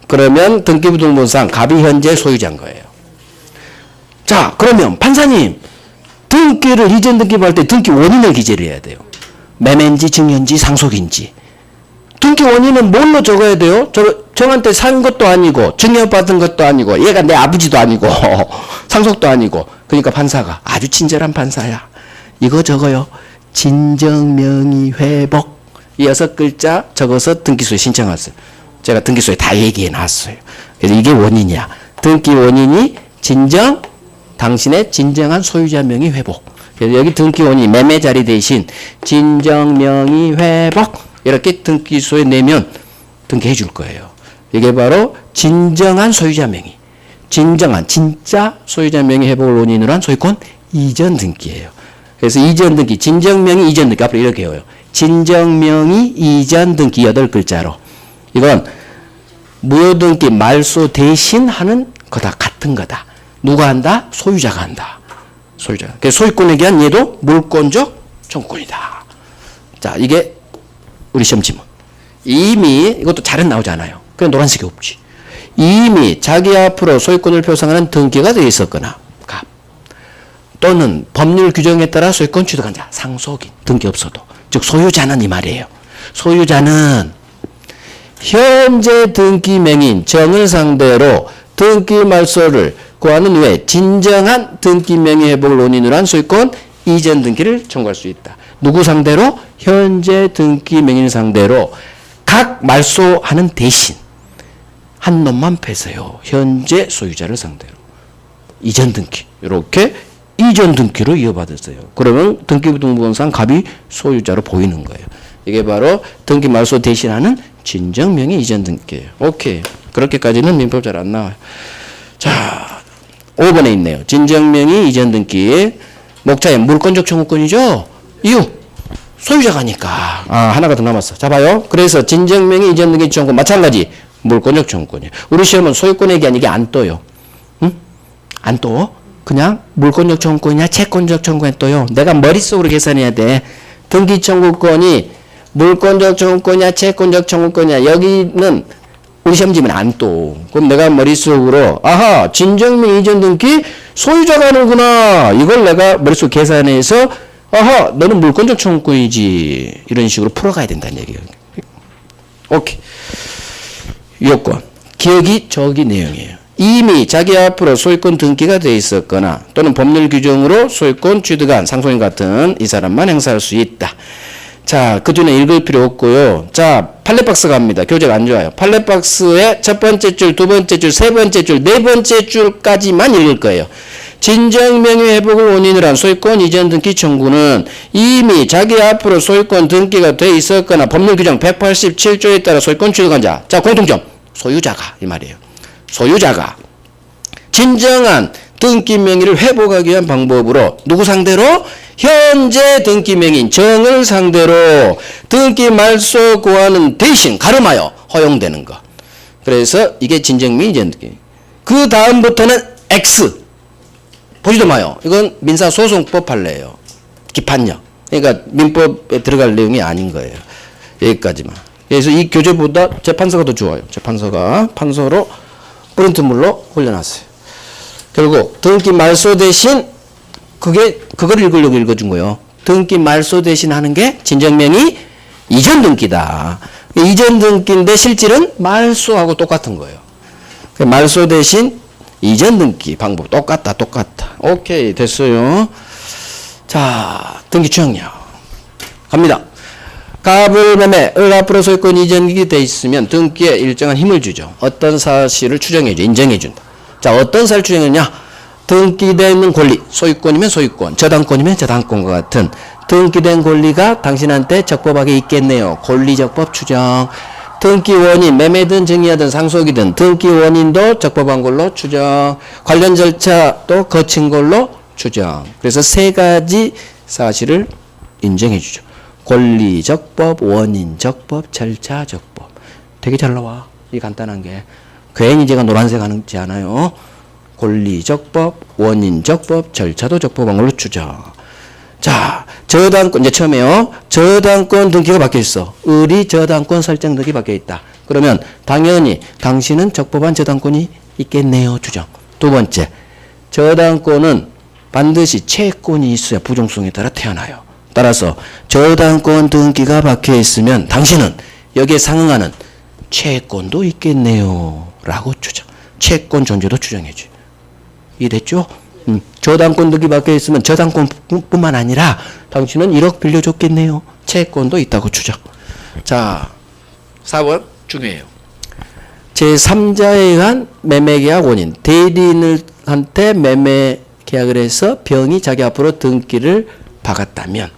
그러면 등기부등본상 갑이 현재 소유자인 거예요. 자, 그러면 판사님 등기를 이전 등기 받을 때 등기 원인을 기재를 해야 돼요. 매매인지 증여인지 상속인지. 등기 원인은 뭘로 적어야 돼요? 정한테 산 것도 아니고 증여받은 것도 아니고 얘가 내 아버지도 아니고 상속도 아니고. 그러니까 판사가 아주 친절한 판사야. 이거 적어요. 진정명의 회복. 이 6글자 적어서 등기소에 신청했어요. 제가 등기소에 다 얘기해 놨어요. 그래서 이게 원인이야. 등기 원인이 당신의 진정한 소유자 명의 회복. 그래서 여기 등기 원인 매매 자리 대신 진정 명의 회복 이렇게 등기소에 내면 등기해 줄 거예요. 이게 바로 진정한 소유자 명의, 진짜 소유자 명의 회복을 원인으로 한 소유권 이전 등기예요. 그래서 이전 등기, 진정 명의 이전 등기 앞으로 이렇게 해요. 진정 명의 이전 등기 8글자로. 이건 무효등기 말소 대신 하는 거다. 같은 거다. 누가 한다? 소유자가 한다. 소유자. 그래서 소유권에 대한 얘도 물권적 청구권이다. 자, 이게 우리 시험 지문. 이미 이것도 잘은 나오지 않아요. 그냥 노란색이 없지. 이미 자기 앞으로 소유권을 표상하는 등기가 되어 있었거나 갑 또는 법률 규정에 따라 소유권 취득한 자 상속인 등기 없어도 즉 소유자는 이 말이에요. 소유자는 현재 등기 명인 정을 상대로 등기 말소를 구하는 후에 진정한 등기 명의 회복을 원인으로 한 소유권 이전 등기를 청구할 수 있다. 누구 상대로? 현재 등기 명인 상대로 각 말소하는 대신 한 놈만 패세요. 현재 소유자를 상대로. 이전 등기. 이렇게 이전 등기로 이어받았어요. 그러면 등기부등본상 갑이 소유자로 보이는 거예요. 이게 바로 등기 말소 대신하는 진정명의 이전 등기예요. 오케이. 그렇게까지는 민법 잘 안 나와요. 자, 5번에 있네요. 진정명의 이전 등기. 목차에 물권적 청구권이죠. 이유. 소유자가니까. 하나가 더 남았어. 자, 봐요. 그래서 진정명의 이전 등기 청구권 마찬가지. 물권적 청구권이에요. 우리 시험은 소유권 얘기 아니게 안 떠요. 응? 안 떠. 그냥 물권적 청구권이냐 채권적 청구권이 떠요. 내가 머릿속으로 계산해야 돼. 등기 청구권이 물권적 청구권이냐 채권적 청구권이냐 여기는 우리 시험 지면 안 떠. 그럼 내가 머릿속으로 아하 진정명 이전 등기 소유자가 하는구나. 이걸 내가 머릿속 계산해서 아하 너는 물권적 청구권이지. 이런 식으로 풀어가야 된다는 얘기예요. 오케이. 요건 기억이 저기 내용이에요. 이미 자기 앞으로 소유권 등기가 되어 있었거나 또는 법률 규정으로 소유권 취득한 상속인 같은 이 사람만 행사할 수 있다. 자, 그 중에 읽을 필요 없고요. 자, 판례박스 갑니다. 교재가 안 좋아요. 판례박스의 첫 번째 줄, 두 번째 줄, 세 번째 줄, 네 번째 줄까지만 읽을 거예요. 진정명의 회복을 원인으로 한 소유권 이전 등기 청구는 이미 자기 앞으로 소유권 등기가 돼 있었거나 법률 규정 187조에 따라 소유권 취득한 자. 자, 공통점. 소유자가 이 말이에요. 소유자가 진정한 등기 명의를 회복하기 위한 방법으로 누구 상대로? 현재 등기 명의인 정을 상대로 등기 말소 고하는 대신 가름하여 허용되는 것. 그래서 이게 진정명의 이전 등기. 그 다음부터는 X. 보지도 마요. 이건 민사소송법 판례예요. 기판력. 그러니까 민법에 들어갈 내용이 아닌 거예요. 여기까지만. 그래서 이 교재보다 재판서가 더 좋아요. 재판서가 판서로 프린트물로 올려놨어요. 결국 등기 말소 대신 그걸 읽으려고 읽어준 거예요. 등기 말소 대신 하는 게 진정명의 이전 등기다. 이전 등기인데 실질은 말소하고 똑같은 거예요. 말소 대신 이전 등기 방법 똑같다. 오케이, 됐어요. 자, 등기 추정력 갑니다. 갑을 매매, 을 앞으로 소유권 이전이 돼 있으면 등기에 일정한 힘을 주죠. 어떤 사실을 추정해줘, 인정해준다. 자, 어떤 사실을 추정했냐? 등기되는 권리, 소유권이면 소유권, 저당권이면 저당권과 같은 등기된 권리가 당신한테 적법하게 있겠네요. 권리적법 추정. 등기 원인, 매매든 증여든 상속이든 등기 원인도 적법한 걸로 추정. 관련 절차도 거친 걸로 추정. 그래서 세 가지 사실을 인정해주죠. 권리적법, 원인적법, 절차적법. 되게 잘 나와. 이 간단한 게. 괜히 제가 노란색 하지 않아요. 권리적법, 원인적법, 절차도 적법한 걸로 추정. 자, 저당권, 이제 처음에요. 저당권 등기가 바뀌어있어. 을이 저당권 설정 등기 바뀌어있다. 그러면 당연히 당신은 적법한 저당권이 있겠네요. 추정. 두 번째, 저당권은 반드시 채권이 있어야 부정성에 따라 태어나요. 따라서 저당권 등기가 박혀있으면 당신은 여기에 상응하는 채권도 있겠네요. 라고 추정. 채권 존재도 추정해줘요. 이해됐죠? 저당권 등기 박혀있으면 저당권뿐만 아니라 당신은 1억 빌려줬겠네요. 채권도 있다고 추정. 자, 4번 중요해요. 제3자에 의한 매매계약 원인. 대리인한테 매매계약을 해서 병이 자기 앞으로 등기를 박았다면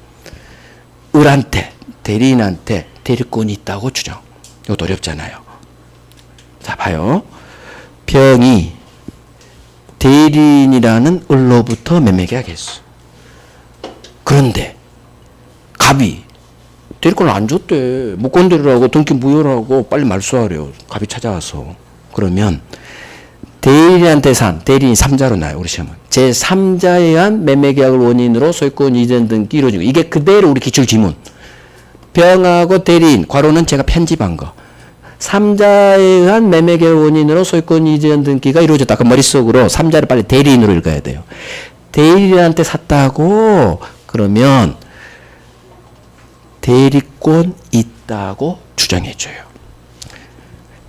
을한테, 대리인한테 대리권이 있다고 추정. 이것도 어렵잖아요. 자, 봐요. 병이 대리인이라는 을로부터 매매계약했어. 그런데 갑이 대리권을 안 줬대. 못 건드리라고 등기 무효라고 빨리 말소하래요. 갑이 찾아와서. 그러면 대리인한테 대리인이 3자로 나요. 우리 시험은. 제3자에 의한 매매계약을 원인으로 소유권 이전 등기 이루어지고 이게 그대로 우리 기출지문. 병하고 대리인, 괄호는 제가 편집한 거. 3자에 의한 매매계약 원인으로 소유권 이전 등기가 이루어졌다. 그 머릿속으로 3자를 빨리 대리인으로 읽어야 돼요. 대리인한테 샀다고 그러면 대리권 있다고 주장해줘요.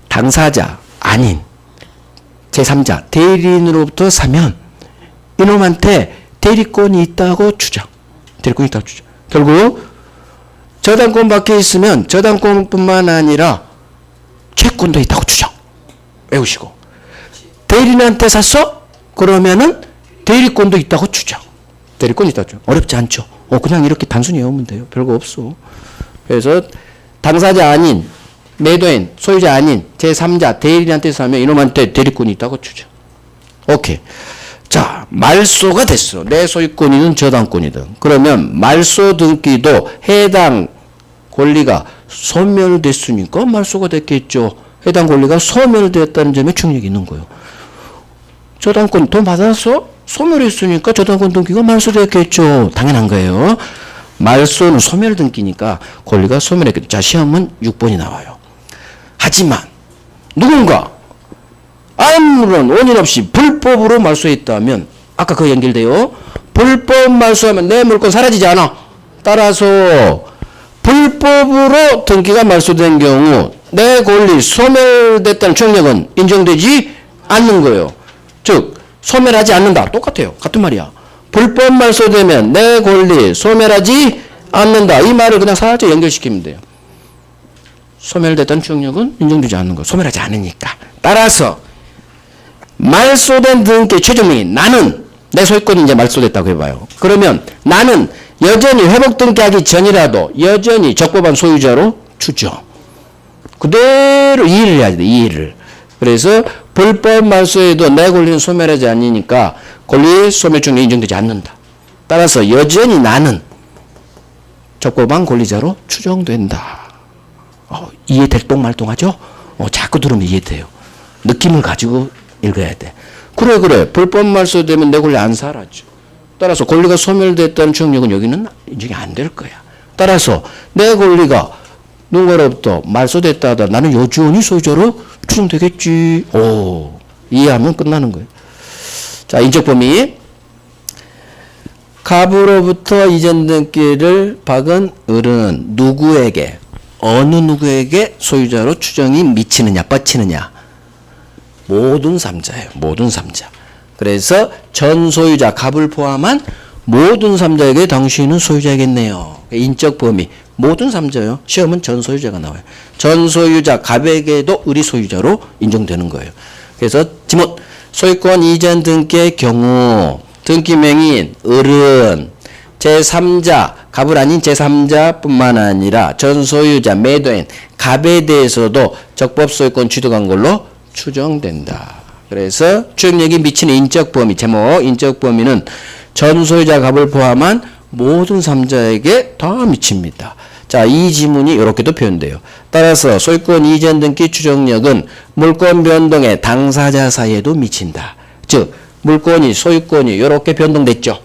당사자 아닌 제3자 대리인으로부터 사면 이놈한테 대리권이 있다고 주장. 대리권이 있다고 주장. 결국 저당권 밖에 있으면 저당권뿐만 아니라 채권도 있다고 주장. 외우시고. 대리인한테 샀어? 그러면은 대리권도 있다고 주장. 대리권이 있다고 주장. 어렵지 않죠? 그냥 이렇게 단순히 외우면 돼요. 별거 없어. 그래서 당사자 아닌 매도인, 소유자 아닌 제3자 대리인한테 사면 이놈한테 대리권이 있다고 주장. 오케이. 자, 말소가 됐어. 내 소유권이든 저당권이든. 그러면 말소 등기도 해당 권리가 소멸됐으니까 말소가 됐겠죠. 해당 권리가 소멸됐다는 점에 충격이 있는 거예요. 저당권 돈 받았어? 소멸했으니까 저당권 등기가 말소됐겠죠. 당연한 거예요. 말소는 소멸 등기니까 권리가 소멸했겠죠. 자, 시험은 6번이 나와요. 하지만 누군가 아무런 원인 없이 불법으로 말소했다면 아까 그 연결돼요. 불법 말소하면 내 물건 사라지지 않아. 따라서 불법으로 등기가 말소된 경우 내 권리 소멸됐다는 총력은 인정되지 않는 거예요. 즉 소멸하지 않는다. 똑같아요. 같은 말이야. 불법 말소되면 내 권리 소멸하지 않는다. 이 말을 그냥 살짝 연결시키면 돼요. 소멸됐다는 총력은 인정되지 않는 거. 소멸하지 않으니까. 따라서 말소된 등기 최종명의 나는 내 소유권이 이제 말소됐다고 해봐요. 그러면 나는 여전히 회복 등기하기 전이라도 여전히 적법한 소유자로 추정. 그대로 이해를 해야 돼, 이해를. 그래서 불법 말소에도 내 권리는 소멸하지 않으니까 권리 소멸증이 인정되지 않는다. 따라서 여전히 나는 적법한 권리자로 추정된다. 이해될 똥말똥하죠? 자꾸 들으면 이해돼요. 느낌을 가지고 읽어야 돼. 그래. 불법 말소되면 내 권리 안 사라져. 따라서 권리가 소멸됐다는 추정력은 여기는 인정이 안 될 거야. 따라서 내 권리가 누구로부터 말소됐다 하다 나는 여전히 소유자로 추정되겠지. 이해하면 끝나는 거예요. 자, 인적 범위. 갑으로부터 이전 등기를 박은 을은 누구에게, 어느 누구에게 소유자로 추정이 미치느냐, 뻗치느냐. 모든 3자예요. 모든 3자. 그래서 전 소유자 갑을 포함한 모든 3자에게 당신은 소유자겠네요. 인적 범위. 모든 3자요. 시험은 전 소유자가 나와요. 전 소유자 갑에게도 을이 소유자로 인정되는 거예요. 그래서 지문. 소유권 이전 등기의 경우 등기명인 을은 제3자, 갑을 아닌 제3자뿐만 아니라 전 소유자, 매도인 갑에 대해서도 적법 소유권 취득한 걸로 추정된다. 그래서 추정력이 미치는 인적 범위, 제목 인적 범위는 전 소유자 갑을 포함한 모든 3자에게 다 미칩니다. 자, 이 지문이 이렇게도 표현돼요. 따라서 소유권 이전 등기 추정력은 물권 변동의 당사자 사이에도 미친다. 즉 물권이, 소유권이 이렇게 변동됐죠.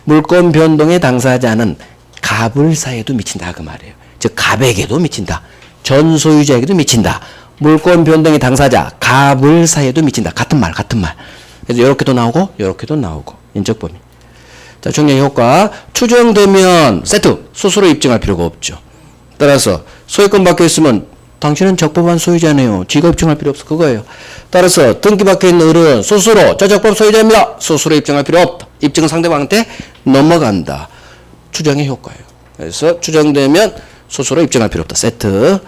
물권 변동의 당사자는 갑을 사이에도 미친다 그 말이에요. 즉 갑에게도 미친다. 전 소유자에게도 미친다. 물권 변동의 당사자 갑을 사이에도 미친다. 같은 말. 그래서 이렇게도 나오고 이렇게도 나오고. 인적 범위. 자, 추정력 효과. 추정되면 세트. 스스로 입증할 필요가 없죠. 따라서 소유권 박혀 있으면 당신은 적법한 소유자네요. 지가 입증할 필요 없어. 그거예요. 따라서 등기 박혀 있는 을은 스스로 저 적법 소유자입니다. 스스로 입증할 필요 없다. 입증은 상대방한테 넘어간다. 추정의 효과예요. 그래서 추정되면 스스로 입증할 필요 없다. 세트.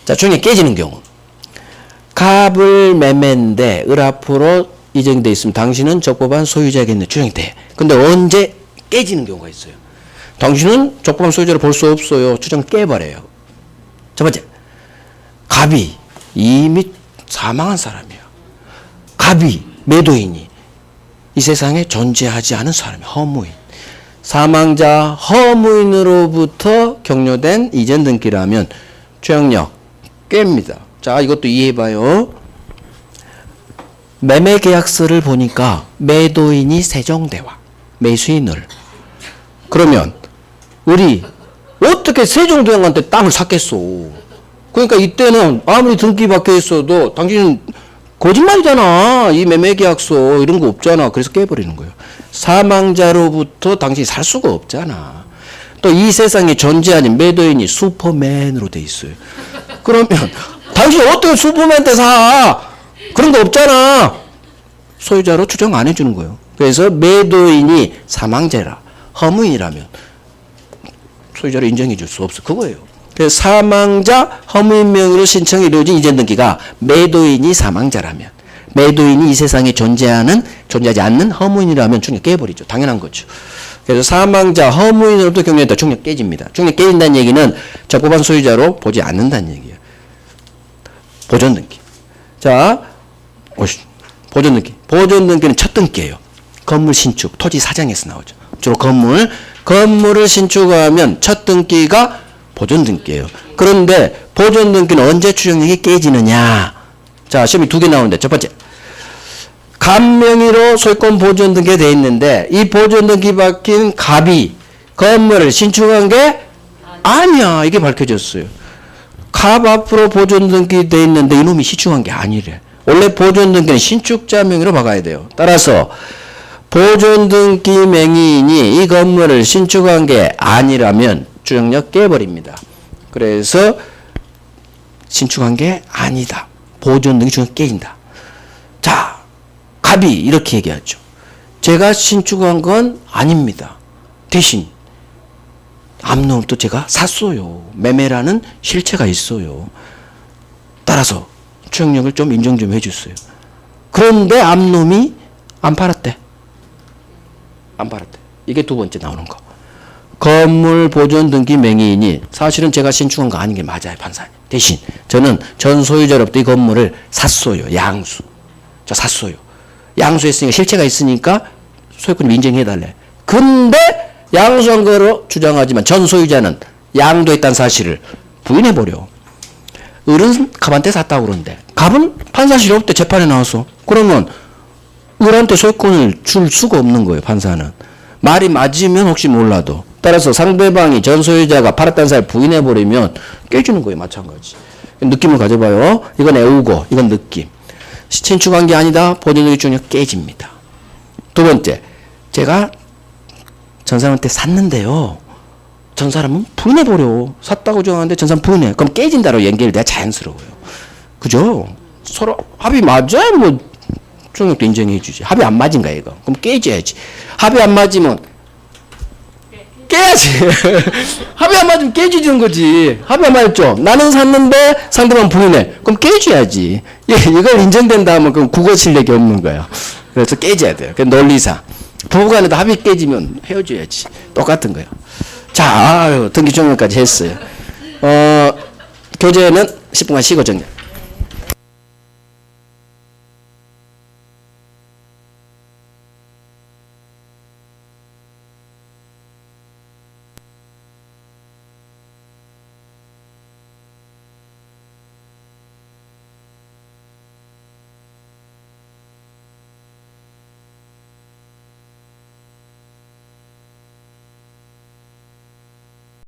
자, 추정이 깨지는 경우. 갑을 매매인데 을 앞으로 이전돼 있으면 당신은 적법한 소유자겠네. 추정이 돼. 근데 언제 깨지는 경우가 있어요. 당신은 적법한 소유자를 볼 수 없어요. 추정 깨버려요. 첫 번째. 갑이 이미 사망한 사람이에요. 갑이, 매도인이 이 세상에 존재하지 않은 사람이에요. 허무인. 사망자 허무인으로부터 격려된 이전 등기라면 추정력 깹니다. 자, 이것도 이해해봐요. 매매 계약서를 보니까 매도인이 세종대왕, 매수인을. 그러면 우리 어떻게 세종대왕한테 땅을 샀겠소? 그러니까 이때는 아무리 등기 박혀 있어도 당신은 거짓말이잖아. 이 매매 계약서 이런 거 없잖아. 그래서 깨버리는 거예요. 사망자로부터 당신이 살 수가 없잖아. 또 이 세상에 존재하는 매도인이 슈퍼맨으로 돼 있어요. 그러면 당신이 어떻게 슈퍼맨한테 사? 그런 거 없잖아. 소유자로 추정 안 해주는 거예요. 그래서 매도인이 사망자라, 허무인이라면 소유자로 인정해 줄 수 없어. 그거예요. 그래서 사망자 허무인 명의로 신청이 이루어진 이전 등기가 매도인이 사망자라면, 매도인이 이 세상에 존재하지 않는 허무인이라면 충격 깨버리죠. 당연한 거죠. 그래서 사망자 허무인으로부터 격려했다. 충격 깨집니다. 충격 깨진다는 얘기는 적법한 소유자로 보지 않는다는 얘기예요. 보존 등기. 자, 보존 등기. 보존 등기는 첫 등기예요. 건물 신축, 토지 사장에서 나오죠. 주로 건물을 신축하면 첫 등기가 보존 등기예요. 그런데 보존 등기는 언제 추정력이 깨지느냐? 자, 시험이 두 개 나오는데 첫 번째. 갑 명의로 소유권 보존 등기가 돼 있는데 이 보존 등기 박힌 갑이 건물을 신축한 게 아니야. 이게 밝혀졌어요. 갑 앞으로 보존 등기 돼 있는데 이놈이 신축한 게 아니래. 원래 보존 등기는 신축자 명의로 박아야 돼요. 따라서 보존 등기 명의인이 이 건물을 신축한 게 아니라면 추정력 깨버립니다. 그래서 신축한 게 아니다. 보존 등기 추정력 깨진다. 자, 갑이 이렇게 얘기하죠. 제가 신축한 건 아닙니다. 대신 암놈도 제가 샀어요. 매매라는 실체가 있어요. 따라서 추정력을 좀 인정 좀 해주세요. 그런데 암놈이 안 팔았대. 안 팔았대. 이게 두 번째 나오는 거. 건물 보존 등기 명의인이 사실은 제가 신축한 거 아닌 게 맞아요, 판사님. 대신 저는 전 소유자로부터 이 건물을 샀어요. 양수. 저 샀어요. 양수했으니까 실체가 있으니까 소유권을 인정해달래. 근데 양수한 거로 주장하지만 전 소유자는 양도했다는 사실을 부인해버려. 을은 갑한테 샀다고 그러는데 갑은 판사실이 없대. 재판에 나왔어. 그러면 을한테 소유권을 줄 수가 없는 거예요, 판사는. 말이 맞으면 혹시 몰라도. 따라서 상대방이 전 소유자가 팔았다는 사실을 부인해버리면 깨지는 거예요, 마찬가지. 느낌을 가져봐요. 이건 애우고 이건 느낌. 신축한 게 아니다. 보존력이 중요해 깨집니다. 두 번째, 제가 전 사람한테 샀는데요. 전 사람은 부인해버려. 샀다고 정하는데 전 사람 부인해. 그럼 깨진다로 연결돼야 자연스러워요. 그죠? 서로 합의 맞아야 뭐 중력도 인정해주지. 합의 안 맞은 거야 이거. 그럼 깨져야지. 합의 안 맞으면 깨야지. 합의 안 맞으면 깨지는 거지. 합의 안 맞았죠? 나는 샀는데 상대방 부인해. 그럼 깨줘야지. 이걸 인정된다 하면 그럼 국어 실력이 없는 거예요. 그래서 깨져야 돼요. 그 논리상. 부부간에도 합의 깨지면 헤어져야지. 똑같은 거예요. 자, 등기 종료까지 했어요. 교재는 10분간 쉬고 정리.